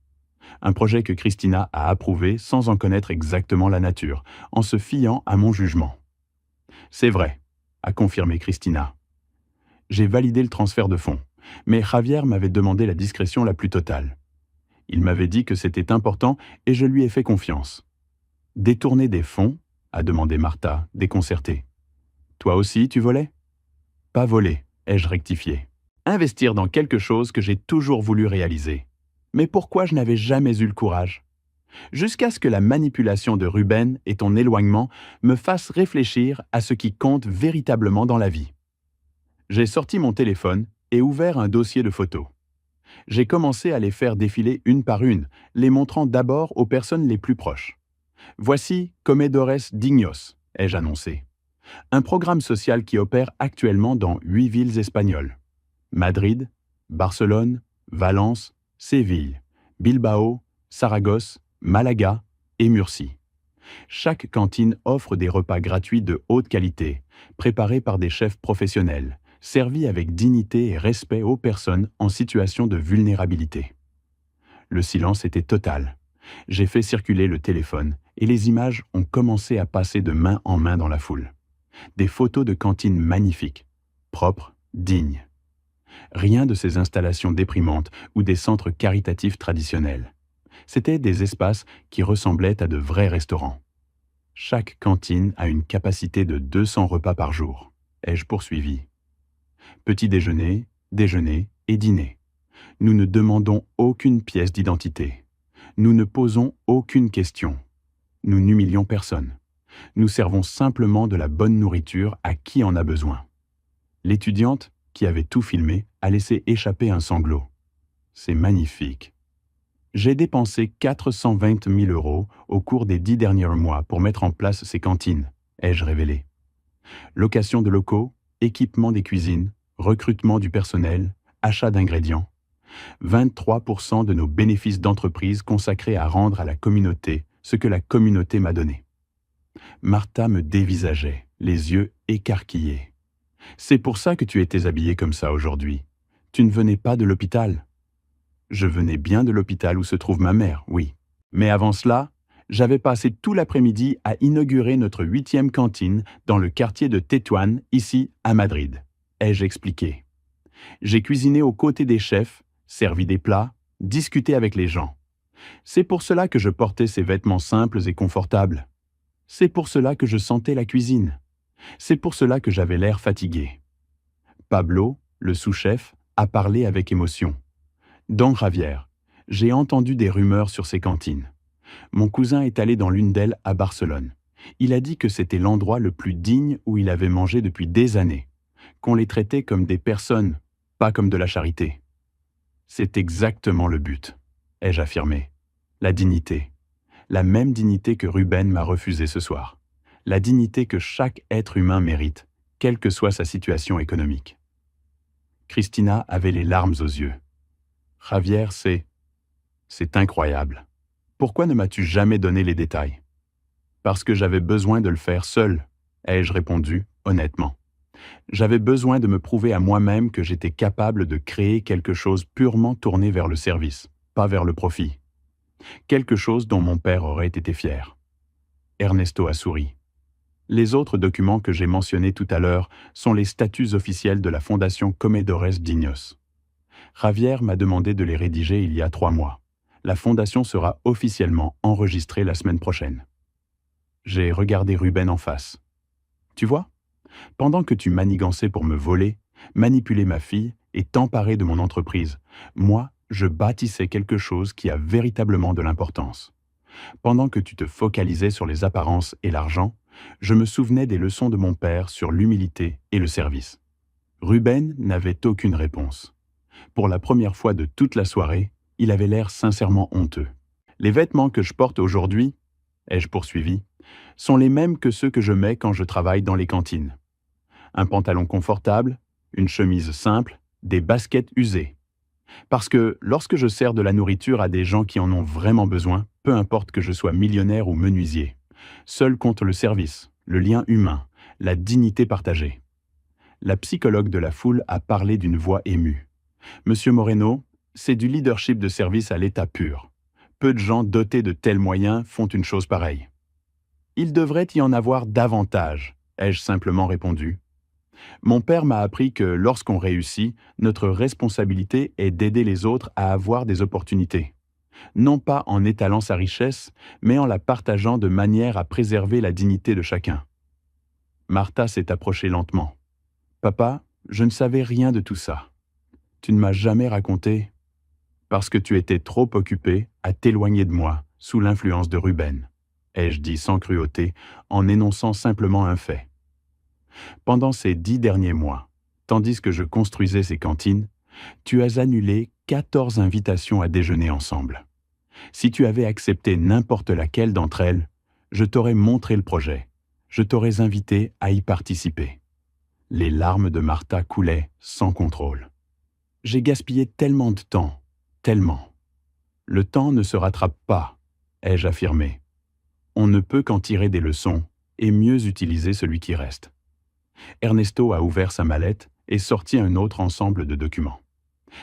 Un projet que Christina a approuvé sans en connaître exactement la nature, en se fiant à mon jugement. C'est vrai, a confirmé Christina. J'ai validé le transfert de fonds, mais Javier m'avait demandé la discrétion la plus totale. Il m'avait dit que c'était important et je lui ai fait confiance. Détourner des fonds ? A demandé Martha, déconcertée. Toi aussi, tu volais ? Pas voler, ai-je rectifié. Investir dans quelque chose que j'ai toujours voulu réaliser. Mais pourquoi je n'avais jamais eu le courage ? Jusqu'à ce que la manipulation de Ruben et ton éloignement me fassent réfléchir à ce qui compte véritablement dans la vie. J'ai sorti mon téléphone et ouvert un dossier de photos. J'ai commencé à les faire défiler une par une, les montrant d'abord aux personnes les plus proches. Voici Comedores Dignos, ai-je annoncé. Un programme social qui opère actuellement dans 8 villes espagnoles. Madrid, Barcelone, Valence, Séville, Bilbao, Saragosse, Malaga et Murcie. Chaque cantine offre des repas gratuits de haute qualité, préparés par des chefs professionnels, servis avec dignité et respect aux personnes en situation de vulnérabilité. Le silence était total. J'ai fait circuler le téléphone et les images ont commencé à passer de main en main dans la foule. Des photos de cantines magnifiques, propres, dignes. Rien de ces installations déprimantes ou des centres caritatifs traditionnels. C'étaient des espaces qui ressemblaient à de vrais restaurants. Chaque cantine a une capacité de 200 repas par jour, ai-je poursuivi. Petit déjeuner, déjeuner et dîner. Nous ne demandons aucune pièce d'identité. Nous ne posons aucune question. Nous n'humilions personne. Nous servons simplement de la bonne nourriture à qui en a besoin. L'étudiante, qui avait tout filmé, a laissé échapper un sanglot. C'est magnifique. J'ai dépensé 420 000 € au cours des 10 derniers mois pour mettre en place ces cantines, ai-je révélé. Location de locaux, équipement des cuisines, recrutement du personnel, achat d'ingrédients. 23% de nos bénéfices d'entreprise consacrés à rendre à la communauté ce que la communauté m'a donné. Martha me dévisageait, les yeux écarquillés. C'est pour ça que tu étais habillée comme ça aujourd'hui. Tu ne venais pas de l'hôpital. Je venais bien de l'hôpital où se trouve ma mère, oui. Mais avant cela, j'avais passé tout l'après-midi à inaugurer notre 8e cantine dans le quartier de Tetuan, ici à Madrid, ai-je expliqué. J'ai cuisiné aux côtés des chefs, servi des plats, discuté avec les gens. C'est pour cela que je portais ces vêtements simples et confortables. C'est pour cela que je sentais la cuisine. C'est pour cela que j'avais l'air fatigué. Pablo, le sous-chef, a parlé avec émotion. Don Javier, j'ai entendu des rumeurs sur ces cantines. Mon cousin est allé dans l'une d'elles à Barcelone. Il a dit que c'était l'endroit le plus digne où il avait mangé depuis des années, qu'on les traitait comme des personnes, pas comme de la charité. C'est exactement le but, ai-je affirmé. La dignité. La même dignité que Ruben m'a refusée ce soir. La dignité que chaque être humain mérite, quelle que soit sa situation économique. Christina avait les larmes aux yeux. Javier, c'est incroyable. Pourquoi ne m'as-tu jamais donné les détails ? Parce que j'avais besoin de le faire seul, ai-je répondu, honnêtement. J'avais besoin de me prouver à moi-même que j'étais capable de créer quelque chose purement tourné vers le service, pas vers le profit. Quelque chose dont mon père aurait été fier. Ernesto a souri. Les autres documents que j'ai mentionnés tout à l'heure sont les statuts officiels de la Fondation Comedores Dignos. Javier m'a demandé de les rédiger il y a 3 mois. La fondation sera officiellement enregistrée la semaine prochaine. J'ai regardé Ruben en face. Tu vois, pendant que tu manigançais pour me voler, manipuler ma fille et t'emparer de mon entreprise. Moi, je bâtissais quelque chose qui a véritablement de l'importance. Pendant que tu te focalisais sur les apparences et l'argent, je me souvenais des leçons de mon père sur l'humilité et le service. Ruben n'avait aucune réponse. Pour la première fois de toute la soirée, il avait l'air sincèrement honteux. Les vêtements que je porte aujourd'hui, ai-je poursuivi, sont les mêmes que ceux que je mets quand je travaille dans les cantines. Un pantalon confortable, une chemise simple, des baskets usées. Parce que lorsque je sers de la nourriture à des gens qui en ont vraiment besoin, peu importe que je sois millionnaire ou menuisier, seul compte le service, le lien humain, la dignité partagée. La psychologue de la foule a parlé d'une voix émue. Monsieur Moreno, c'est du leadership de service à l'état pur. Peu de gens dotés de tels moyens font une chose pareille. Il devrait y en avoir davantage, ai-je simplement répondu. Mon père m'a appris que lorsqu'on réussit, notre responsabilité est d'aider les autres à avoir des opportunités. Non pas en étalant sa richesse, mais en la partageant de manière à préserver la dignité de chacun. Martha s'est approchée lentement. Papa, je ne savais rien de tout ça. Tu ne m'as jamais raconté parce que tu étais trop occupé à t'éloigner de moi sous l'influence de Ruben, ai-je dit sans cruauté en énonçant simplement un fait. Pendant ces 10 derniers mois, tandis que je construisais ces cantines, tu as annulé 14 invitations à déjeuner ensemble. Si tu avais accepté n'importe laquelle d'entre elles, je t'aurais montré le projet. Je t'aurais invité à y participer. Les larmes de Martha coulaient sans contrôle. J'ai gaspillé tellement de temps, tellement. Le temps ne se rattrape pas, ai-je affirmé. On ne peut qu'en tirer des leçons et mieux utiliser celui qui reste. Ernesto a ouvert sa mallette et sorti un autre ensemble de documents.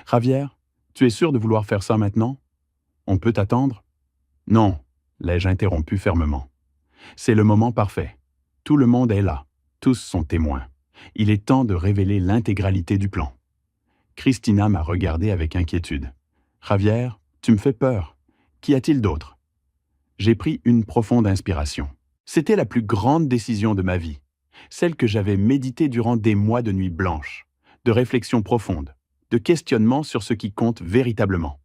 Javier, tu es sûr de vouloir faire ça maintenant? On peut attendre? Non, l'ai-je interrompu fermement. C'est le moment parfait. Tout le monde est là. Tous sont témoins. Il est temps de révéler l'intégralité du plan. Christina m'a regardé avec inquiétude. Javier, tu me fais peur. Qu'y a-t-il d'autre? J'ai pris une profonde inspiration. C'était la plus grande décision de ma vie. Celle que j'avais méditée durant des mois de nuits blanches, de réflexions profondes, de questionnements sur ce qui compte véritablement.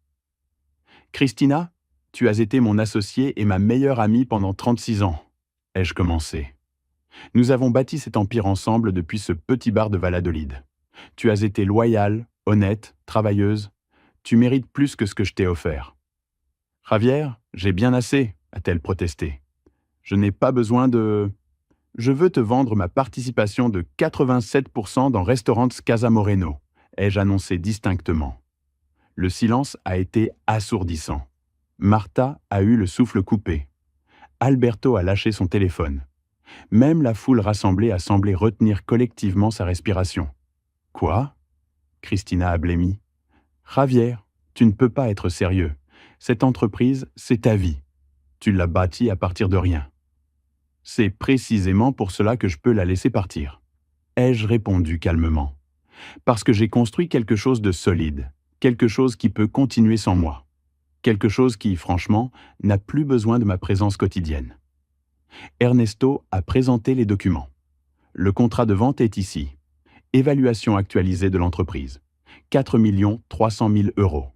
Christina, tu as été mon associée et ma meilleure amie pendant 36 ans, ai-je commencé. Nous avons bâti cet empire ensemble depuis ce petit bar de Valladolid. Tu as été loyale, honnête, travailleuse. Tu mérites plus que ce que je t'ai offert. Javier, j'ai bien assez, a-t-elle protesté. Je n'ai pas besoin de... Je veux te vendre ma participation de 87% dans Restaurants Casa Moreno, ai-je annoncé distinctement. Le silence a été assourdissant. Martha a eu le souffle coupé. Alberto a lâché son téléphone. Même la foule rassemblée a semblé retenir collectivement sa respiration. Quoi? Christina a blêmi. Javier, tu ne peux pas être sérieux. Cette entreprise, c'est ta vie. Tu l'as bâtie à partir de rien. C'est précisément pour cela que je peux la laisser partir. Ai-je répondu calmement. Parce que j'ai construit quelque chose de solide, quelque chose qui peut continuer sans moi. Quelque chose qui, franchement, n'a plus besoin de ma présence quotidienne. Ernesto a présenté les documents. Le contrat de vente est ici. Évaluation actualisée de l'entreprise. 4 300 000 €.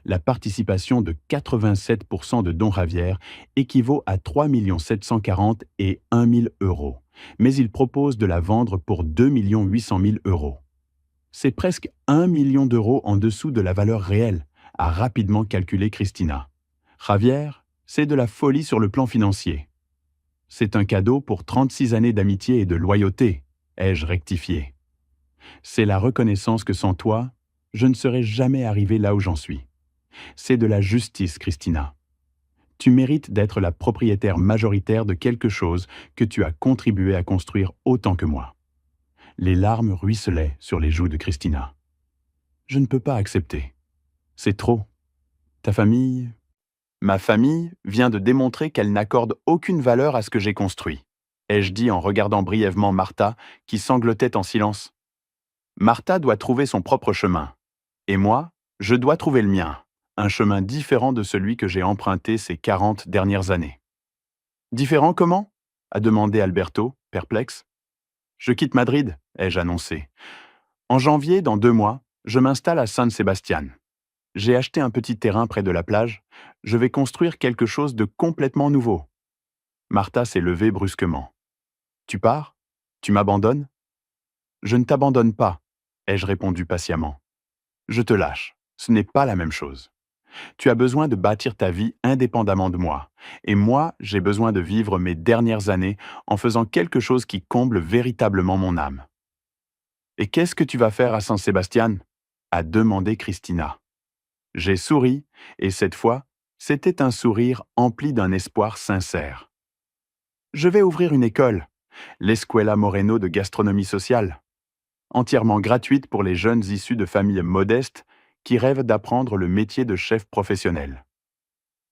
La participation de 87% de Don Javier équivaut à 3 740 000 et 1 000 €. Mais il propose de la vendre pour 2 800 000 €. C'est presque 1 million d'euros en dessous de la valeur réelle, a rapidement calculé Christina. Javier, c'est de la folie sur le plan financier. C'est un cadeau pour 36 années d'amitié et de loyauté, ai-je rectifié. C'est la reconnaissance que sans toi, je ne serais jamais arrivé là où j'en suis. C'est de la justice, Christina. Tu mérites d'être la propriétaire majoritaire de quelque chose que tu as contribué à construire autant que moi. Les larmes ruisselaient sur les joues de Christina. Je ne peux pas accepter. C'est trop. Ta famille... Ma famille vient de démontrer qu'elle n'accorde aucune valeur à ce que j'ai construit, ai-je dit en regardant brièvement Martha, qui sanglotait en silence. Martha doit trouver son propre chemin. Et moi, je dois trouver le mien, un chemin différent de celui que j'ai emprunté ces 40 dernières années. Différent comment? A demandé Alberto, perplexe. Je quitte Madrid, ai-je annoncé. En janvier, dans 2 mois, je m'installe à San Sebastian. J'ai acheté un petit terrain près de la plage. Je vais construire quelque chose de complètement nouveau. Martha s'est levée brusquement. Tu pars? Tu m'abandonnes? Je ne t'abandonne pas, ai-je répondu patiemment. Je te lâche. Ce n'est pas la même chose. Tu as besoin de bâtir ta vie indépendamment de moi. Et moi, j'ai besoin de vivre mes dernières années en faisant quelque chose qui comble véritablement mon âme. Et qu'est-ce que tu vas faire à San Sébastien? A demandé Christina. J'ai souri, et cette fois, c'était un sourire empli d'un espoir sincère. Je vais ouvrir une école, l'Escuela Moreno de gastronomie sociale, entièrement gratuite pour les jeunes issus de familles modestes qui rêvent d'apprendre le métier de chef professionnel.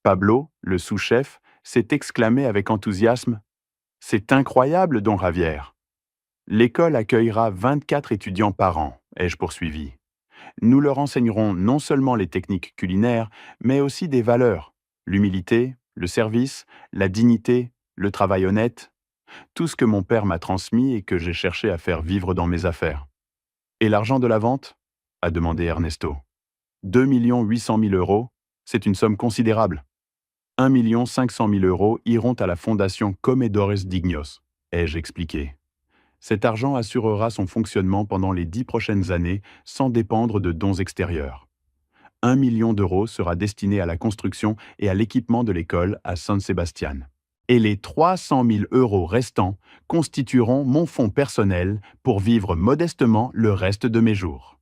Pablo, le sous-chef, s'est exclamé avec enthousiasme: « C'est incroyable, don Javier !» L'école accueillera 24 étudiants par an, ai-je poursuivi. Nous leur enseignerons non seulement les techniques culinaires, mais aussi des valeurs, l'humilité, le service, la dignité, le travail honnête, tout ce que mon père m'a transmis et que j'ai cherché à faire vivre dans mes affaires. Et l'argent de la vente? A demandé Ernesto. 2 800 000 euros, c'est une somme considérable. 1 500 000 euros iront à la fondation Comedores Dignos, ai-je expliqué. Cet argent assurera son fonctionnement pendant les 10 prochaines années sans dépendre de dons extérieurs. 1 million d'euros sera destiné à la construction et à l'équipement de l'école à San Sebastian. Et les 300 000 euros restants constitueront mon fonds personnel pour vivre modestement le reste de mes jours.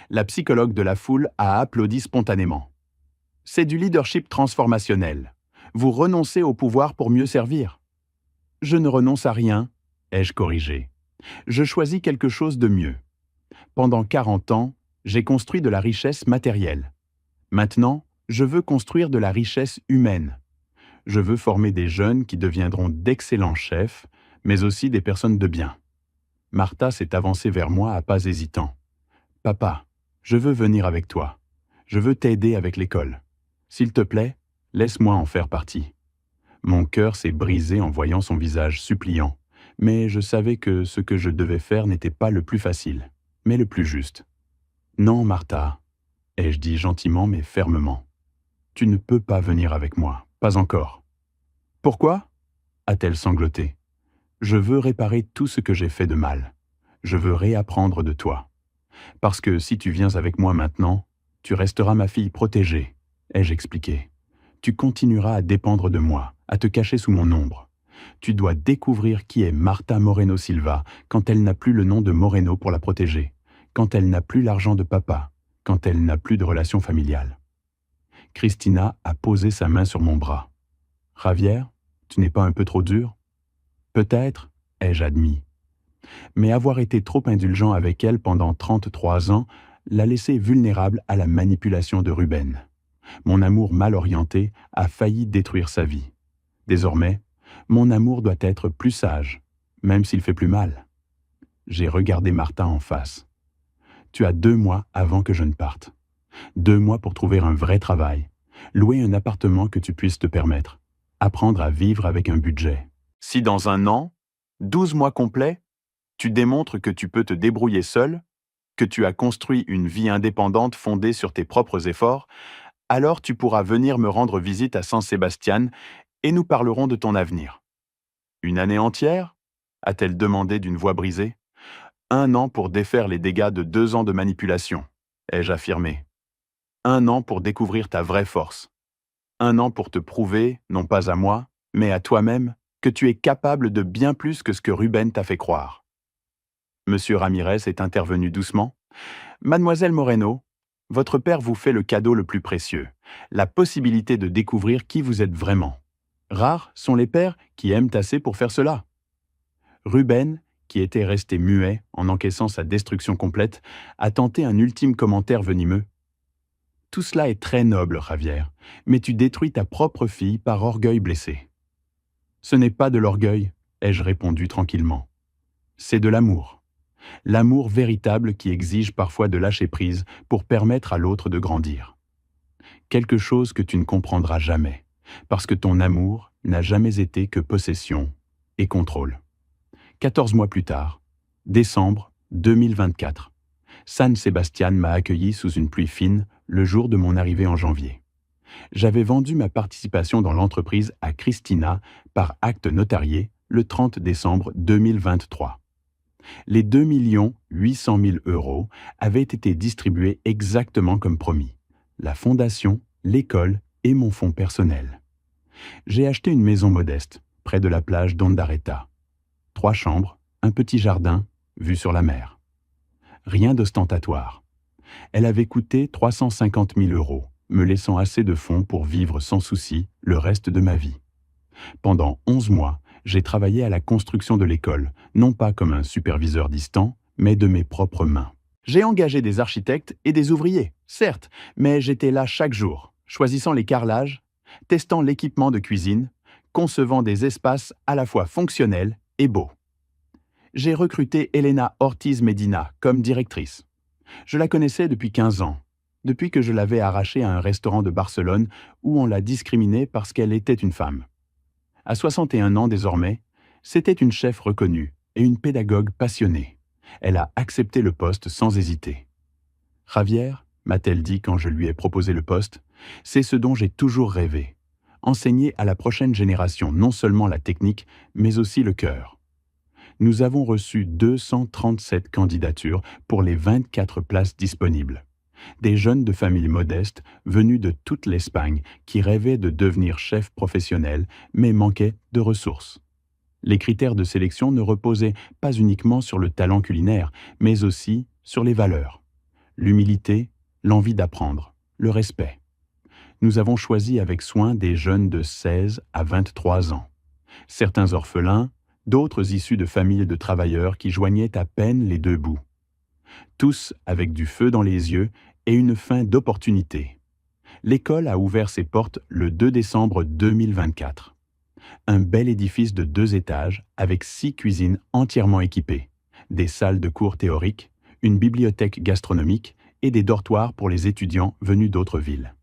La psychologue de la foule a applaudi spontanément. C'est du leadership transformationnel. Vous renoncez au pouvoir pour mieux servir. Je ne renonce à rien, ai-je corrigé. Je choisis quelque chose de mieux. Pendant 40 ans, j'ai construit de la richesse matérielle. Maintenant, je veux construire de la richesse humaine. Je veux former des jeunes qui deviendront d'excellents chefs, mais aussi des personnes de bien. Martha s'est avancée vers moi à pas hésitants. « Papa, je veux venir avec toi. Je veux t'aider avec l'école. S'il te plaît, laisse-moi en faire partie. » Mon cœur s'est brisé en voyant son visage suppliant, mais je savais que ce que je devais faire n'était pas le plus facile, mais le plus juste. « Non, Martha, » ai-je dit gentiment mais fermement. « Tu ne peux pas venir avec moi, pas encore. »« Pourquoi ?» a-t-elle sangloté. « Je veux réparer tout ce que j'ai fait de mal. Je veux réapprendre de toi. Parce que si tu viens avec moi maintenant, tu resteras ma fille protégée, ai-je expliqué. Tu continueras à dépendre de moi, à te cacher sous mon ombre. Tu dois découvrir qui est Martha Moreno Silva quand elle n'a plus le nom de Moreno pour la protéger, quand elle n'a plus l'argent de papa, quand elle n'a plus de relation familiale. Christina a posé sa main sur mon bras. « Javier, tu n'es pas un peu trop dur ?»« Peut-être, ai-je admis. Mais avoir été trop indulgent avec elle pendant 33 ans l'a laissée vulnérable à la manipulation de Ruben. Mon amour mal orienté a failli détruire sa vie. Désormais, mon amour doit être plus sage, même s'il fait plus mal. » J'ai regardé Martha en face. « Tu as 2 mois avant que je ne parte. 2 mois pour trouver un vrai travail, louer un appartement que tu puisses te permettre, apprendre à vivre avec un budget. Si dans 1 an, 12 mois complets, tu démontres que tu peux te débrouiller seul, que tu as construit une vie indépendante fondée sur tes propres efforts, alors tu pourras venir me rendre visite à San Sebastian et nous parlerons de ton avenir. » « 1 année entière ?» a-t-elle demandé d'une voix brisée. « 1 an pour défaire les dégâts de 2 ans de manipulation, ai-je affirmé. 1 an pour découvrir ta vraie force. 1 an pour te prouver, non pas à moi, mais à toi-même, que tu es capable de bien plus que ce que Ruben t'a fait croire. » Monsieur Ramirez est intervenu doucement. « Mademoiselle Moreno, votre père vous fait le cadeau le plus précieux, la possibilité de découvrir qui vous êtes vraiment. Rares sont les pères qui aiment assez pour faire cela. » Ruben, qui était resté muet en encaissant sa destruction complète, a tenté un ultime commentaire venimeux. « Tout cela est très noble, Javier, mais tu détruis ta propre fille par orgueil blessé. »« Ce n'est pas de l'orgueil, » ai-je répondu tranquillement. « C'est de l'amour. L'amour véritable qui exige parfois de lâcher prise pour permettre à l'autre de grandir. Quelque chose que tu ne comprendras jamais, parce que ton amour n'a jamais été que possession et contrôle. » 14 mois plus tard, décembre 2024. San Sebastian m'a accueilli sous une pluie fine le jour de mon arrivée en janvier. J'avais vendu ma participation dans l'entreprise à Christina par acte notarié le 30 décembre 2023. Les 2 800 000 € avaient été distribués exactement comme promis. La fondation, l'école et mon fonds personnel. J'ai acheté une maison modeste, près de la plage d'Ondarreta. 3 chambres, un petit jardin, vue sur la mer. Rien d'ostentatoire. Elle avait coûté 350 000 €, me laissant assez de fonds pour vivre sans souci le reste de ma vie. Pendant 11 mois, j'ai travaillé à la construction de l'école, non pas comme un superviseur distant, mais de mes propres mains. J'ai engagé des architectes et des ouvriers, certes, mais j'étais là chaque jour, choisissant les carrelages, testant l'équipement de cuisine, concevant des espaces à la fois fonctionnels et beaux. J'ai recruté Elena Ortiz Medina comme directrice. Je la connaissais depuis 15 ans, depuis que je l'avais arrachée à un restaurant de Barcelone où on l'a discriminée parce qu'elle était une femme. À 61 ans désormais, c'était une chef reconnue et une pédagogue passionnée. Elle a accepté le poste sans hésiter. « Javier, m'a-t-elle dit quand je lui ai proposé le poste, c'est ce dont j'ai toujours rêvé. Enseigner à la prochaine génération non seulement la technique, mais aussi le cœur. » Nous avons reçu 237 candidatures pour les 24 places disponibles. Des jeunes de familles modestes venus de toute l'Espagne qui rêvaient de devenir chefs professionnels mais manquaient de ressources. Les critères de sélection ne reposaient pas uniquement sur le talent culinaire, mais aussi sur les valeurs. L'humilité, l'envie d'apprendre, le respect. Nous avons choisi avec soin des jeunes de 16 à 23 ans. Certains orphelins, d'autres issus de familles de travailleurs qui joignaient à peine les deux bouts. Tous avec du feu dans les yeux et une faim d'opportunité. L'école a ouvert ses portes le 2 décembre 2024. Un bel édifice de 2 étages avec 6 cuisines entièrement équipées, des salles de cours théoriques, une bibliothèque gastronomique et des dortoirs pour les étudiants venus d'autres villes.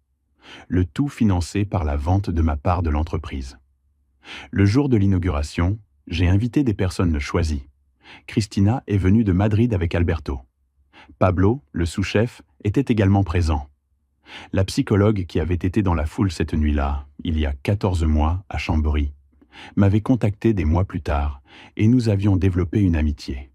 Le tout financé par la vente de ma part de l'entreprise. Le jour de l'inauguration, j'ai invité des personnes choisies. Christina est venue de Madrid avec Alberto. Pablo, le sous-chef, était également présent. La psychologue qui avait été dans la foule cette nuit-là, il y a 14 mois, à Chambéry, m'avait contacté des mois plus tard et nous avions développé une amitié.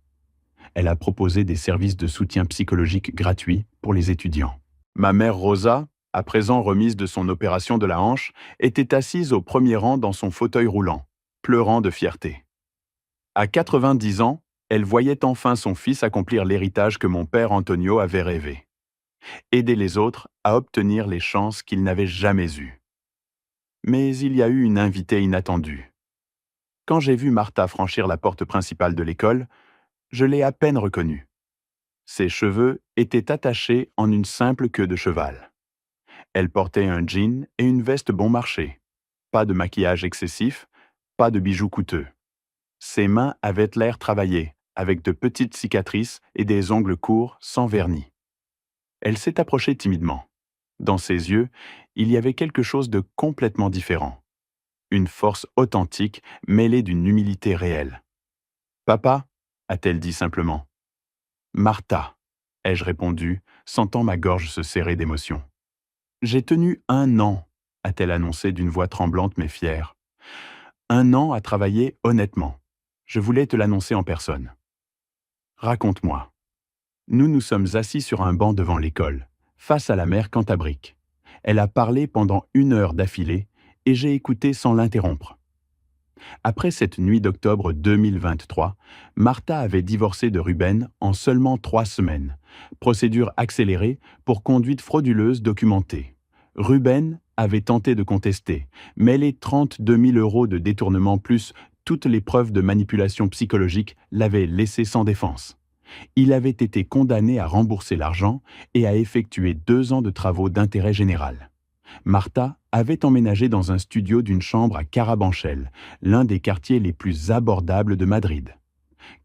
Elle a proposé des services de soutien psychologique gratuits pour les étudiants. Ma mère Rosa, à présent remise de son opération de la hanche, était assise au premier rang dans son fauteuil roulant, pleurant de fierté. À 90 ans, elle voyait enfin son fils accomplir l'héritage que mon père Antonio avait rêvé. Aider les autres à obtenir les chances qu'ils n'avaient jamais eues. Mais il y a eu une invitée inattendue. Quand j'ai vu Martha franchir la porte principale de l'école, je l'ai à peine reconnue. Ses cheveux étaient attachés en une simple queue de cheval. Elle portait un jean et une veste bon marché. Pas de maquillage excessif, pas de bijoux coûteux. Ses mains avaient l'air travaillées, avec de petites cicatrices et des ongles courts sans vernis. Elle s'est approchée timidement. Dans ses yeux, il y avait quelque chose de complètement différent. Une force authentique mêlée d'une humilité réelle. « Papa » a-t-elle dit simplement. « Martha » ai-je répondu, sentant ma gorge se serrer d'émotion. « J'ai tenu 1 an » a-t-elle annoncé d'une voix tremblante mais fière. « 1 an à travailler honnêtement. Je voulais te l'annoncer en personne. » Raconte-moi. Nous nous sommes assis sur un banc devant l'école, face à la mer Cantabrique. Elle a parlé pendant 1 heure d'affilée et j'ai écouté sans l'interrompre. Après cette nuit d'octobre 2023, Martha avait divorcé de Ruben en seulement 3 semaines. Procédure accélérée pour conduite frauduleuse documentée. Ruben avait tenté de contester, mais les 32 000 € de détournement plus toutes les preuves de manipulation psychologique l'avaient laissé sans défense. Il avait été condamné à rembourser l'argent et à effectuer 2 ans de travaux d'intérêt général. Martha avait emménagé dans un studio d'une chambre à Carabanchel, l'un des quartiers les plus abordables de Madrid.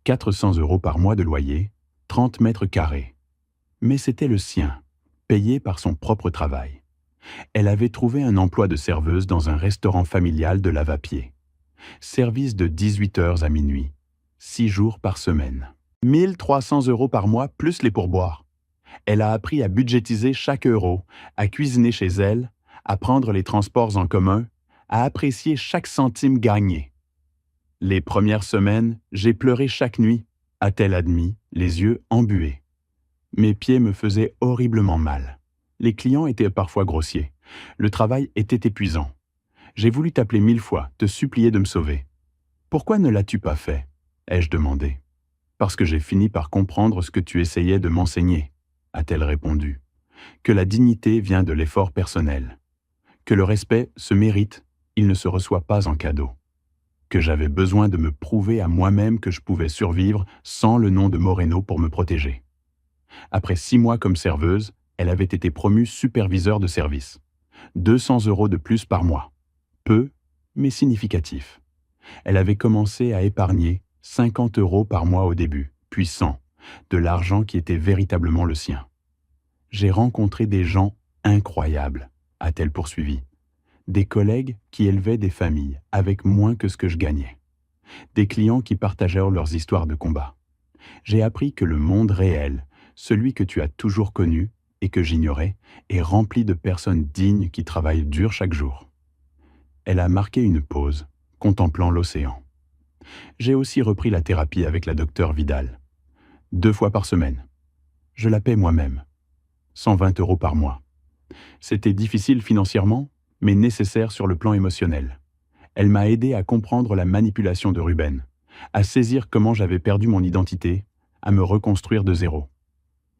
400 € par mois de loyer, 30 mètres carrés. Mais c'était le sien, payé par son propre travail. Elle avait trouvé un emploi de serveuse dans un restaurant familial de Lavapié. Service de 18h à minuit, 6 jours par semaine. 1 300 € par mois plus les pourboires. Elle a appris à budgétiser chaque euro, à cuisiner chez elle, à prendre les transports en commun, à apprécier chaque centime gagné. Les premières semaines, j'ai pleuré chaque nuit, a-t-elle admis, les yeux embués. Mes pieds me faisaient horriblement mal. Les clients étaient parfois grossiers. Le travail était épuisant. J'ai voulu t'appeler 1000 fois, te supplier de me sauver. Pourquoi ne l'as-tu pas fait? Ai-je demandé. Parce que j'ai fini par comprendre ce que tu essayais de m'enseigner, a-t-elle répondu. Que la dignité vient de l'effort personnel. Que le respect se mérite, il ne se reçoit pas en cadeau. Que j'avais besoin de me prouver à moi-même que je pouvais survivre sans le nom de Moreno pour me protéger. Après 6 mois comme serveuse, elle avait été promue superviseur de service. 200 € de plus par mois. Peu, mais significatif. Elle avait commencé à épargner 50 € par mois au début, puis 100, de l'argent qui était véritablement le sien. J'ai rencontré des gens incroyables, a-t-elle poursuivi. Des collègues qui élevaient des familles avec moins que ce que je gagnais. Des clients qui partagèrent leurs histoires de combat. J'ai appris que le monde réel, celui que tu as toujours connu et que j'ignorais, est rempli de personnes dignes qui travaillent dur chaque jour. Elle a marqué une pause, contemplant l'océan. J'ai aussi repris la thérapie avec la docteure Vidal. 2 fois par semaine. Je la paie moi-même. 120 € par mois. C'était difficile financièrement, mais nécessaire sur le plan émotionnel. Elle m'a aidé à comprendre la manipulation de Ruben, à saisir comment j'avais perdu mon identité, à me reconstruire de zéro.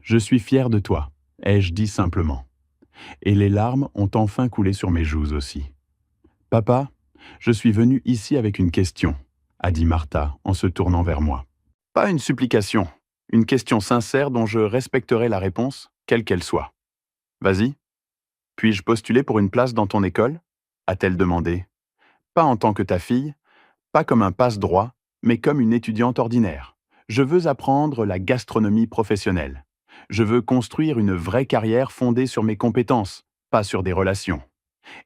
Je suis fier de toi, ai-je dit simplement. Et les larmes ont enfin coulé sur mes joues aussi. Papa, je suis venu ici avec une question, a dit Martha en se tournant vers moi. Pas une supplication, une question sincère dont je respecterai la réponse, quelle qu'elle soit. Vas-y. Puis-je postuler pour une place dans ton école? A-t-elle demandé. Pas en tant que ta fille, pas comme un passe-droit, mais comme une étudiante ordinaire. Je veux apprendre la gastronomie professionnelle. Je veux construire une vraie carrière fondée sur mes compétences, pas sur des relations.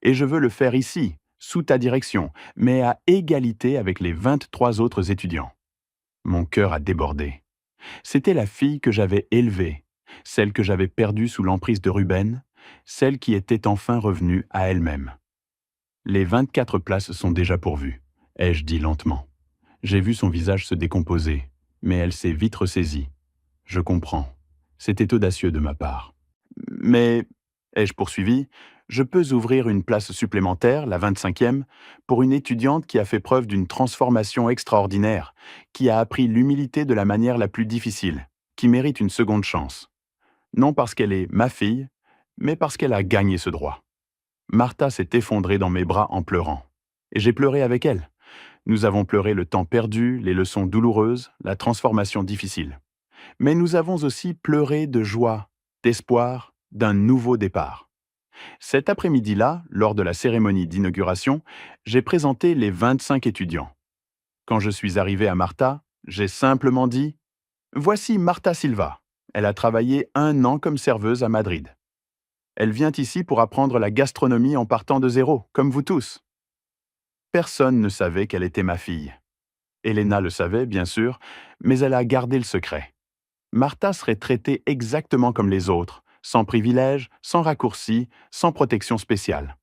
Et je veux le faire ici, sous ta direction, mais à égalité avec les 23 autres étudiants. Mon cœur a débordé. C'était la fille que j'avais élevée, celle que j'avais perdue sous l'emprise de Ruben, celle qui était enfin revenue à elle-même. Les 24 places sont déjà pourvues, ai-je dit lentement. J'ai vu son visage se décomposer, mais elle s'est vite ressaisie. Je comprends. C'était audacieux de ma part. Mais, ai-je poursuivi, je peux ouvrir une place supplémentaire, la 25e, pour une étudiante qui a fait preuve d'une transformation extraordinaire, qui a appris l'humilité de la manière la plus difficile, qui mérite une seconde chance. Non parce qu'elle est ma fille, mais parce qu'elle a gagné ce droit. Martha s'est effondrée dans mes bras en pleurant. Et j'ai pleuré avec elle. Nous avons pleuré le temps perdu, les leçons douloureuses, la transformation difficile. Mais nous avons aussi pleuré de joie, d'espoir, d'un nouveau départ. Cet après-midi-là, lors de la cérémonie d'inauguration, j'ai présenté les 25 étudiants. Quand je suis arrivé à Martha, j'ai simplement dit « Voici Martha Silva. Elle a travaillé 1 an comme serveuse à Madrid. Elle vient ici pour apprendre la gastronomie en partant de zéro, comme vous tous. » Personne ne savait qu'elle était ma fille. Elena le savait, bien sûr, mais elle a gardé le secret. Martha serait traitée exactement comme les autres, sans privilèges, sans raccourcis, sans protection spéciale.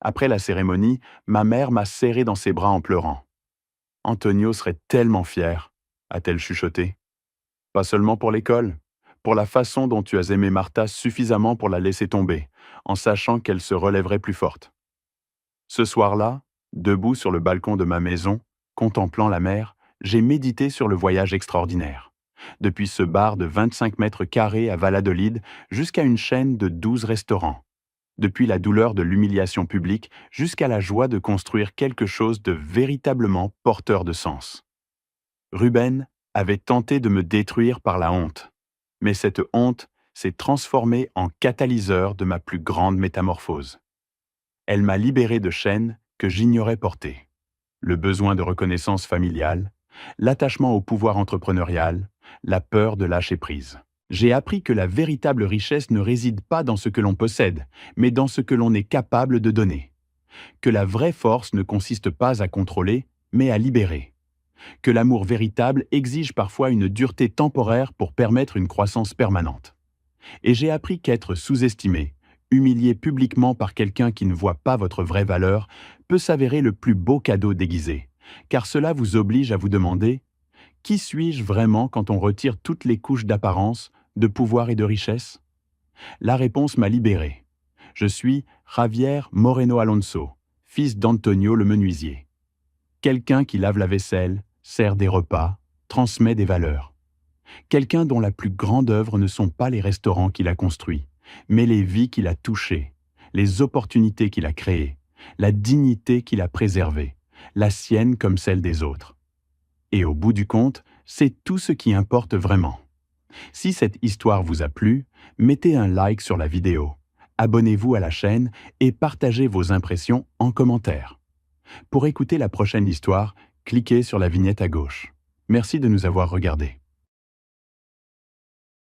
Après la cérémonie, ma mère m'a serré dans ses bras en pleurant. « Antonio serait tellement fier », a-t-elle chuchoté. « Pas seulement pour l'école, pour la façon dont tu as aimé Martha suffisamment pour la laisser tomber, en sachant qu'elle se relèverait plus forte. » Ce soir-là, debout sur le balcon de ma maison, contemplant la mer, j'ai médité sur le voyage extraordinaire. Depuis ce bar de 25 mètres carrés à Valladolid jusqu'à une chaîne de 12 restaurants. Depuis la douleur de l'humiliation publique jusqu'à la joie de construire quelque chose de véritablement porteur de sens. Ruben avait tenté de me détruire par la honte. Mais cette honte s'est transformée en catalyseur de ma plus grande métamorphose. Elle m'a libéré de chaînes que j'ignorais porter. Le besoin de reconnaissance familiale, l'attachement au pouvoir entrepreneurial, la peur de lâcher prise. J'ai appris que la véritable richesse ne réside pas dans ce que l'on possède, mais dans ce que l'on est capable de donner. Que la vraie force ne consiste pas à contrôler, mais à libérer. Que l'amour véritable exige parfois une dureté temporaire pour permettre une croissance permanente. Et j'ai appris qu'être sous-estimé, humilié publiquement par quelqu'un qui ne voit pas votre vraie valeur, peut s'avérer le plus beau cadeau déguisé, car cela vous oblige à vous demander: qui suis-je vraiment quand on retire toutes les couches d'apparence, de pouvoir et de richesse? La réponse m'a libéré. Je suis Javier Moreno Alonso, fils d'Antonio le menuisier. Quelqu'un qui lave la vaisselle, sert des repas, transmet des valeurs. Quelqu'un dont la plus grande œuvre ne sont pas les restaurants qu'il a construits, mais les vies qu'il a touchées, les opportunités qu'il a créées, la dignité qu'il a préservée, la sienne comme celle des autres. Et au bout du compte, c'est tout ce qui importe vraiment. Si cette histoire vous a plu, mettez un like sur la vidéo, abonnez-vous à la chaîne et partagez vos impressions en commentaire. Pour écouter la prochaine histoire, cliquez sur la vignette à gauche. Merci de nous avoir regardés.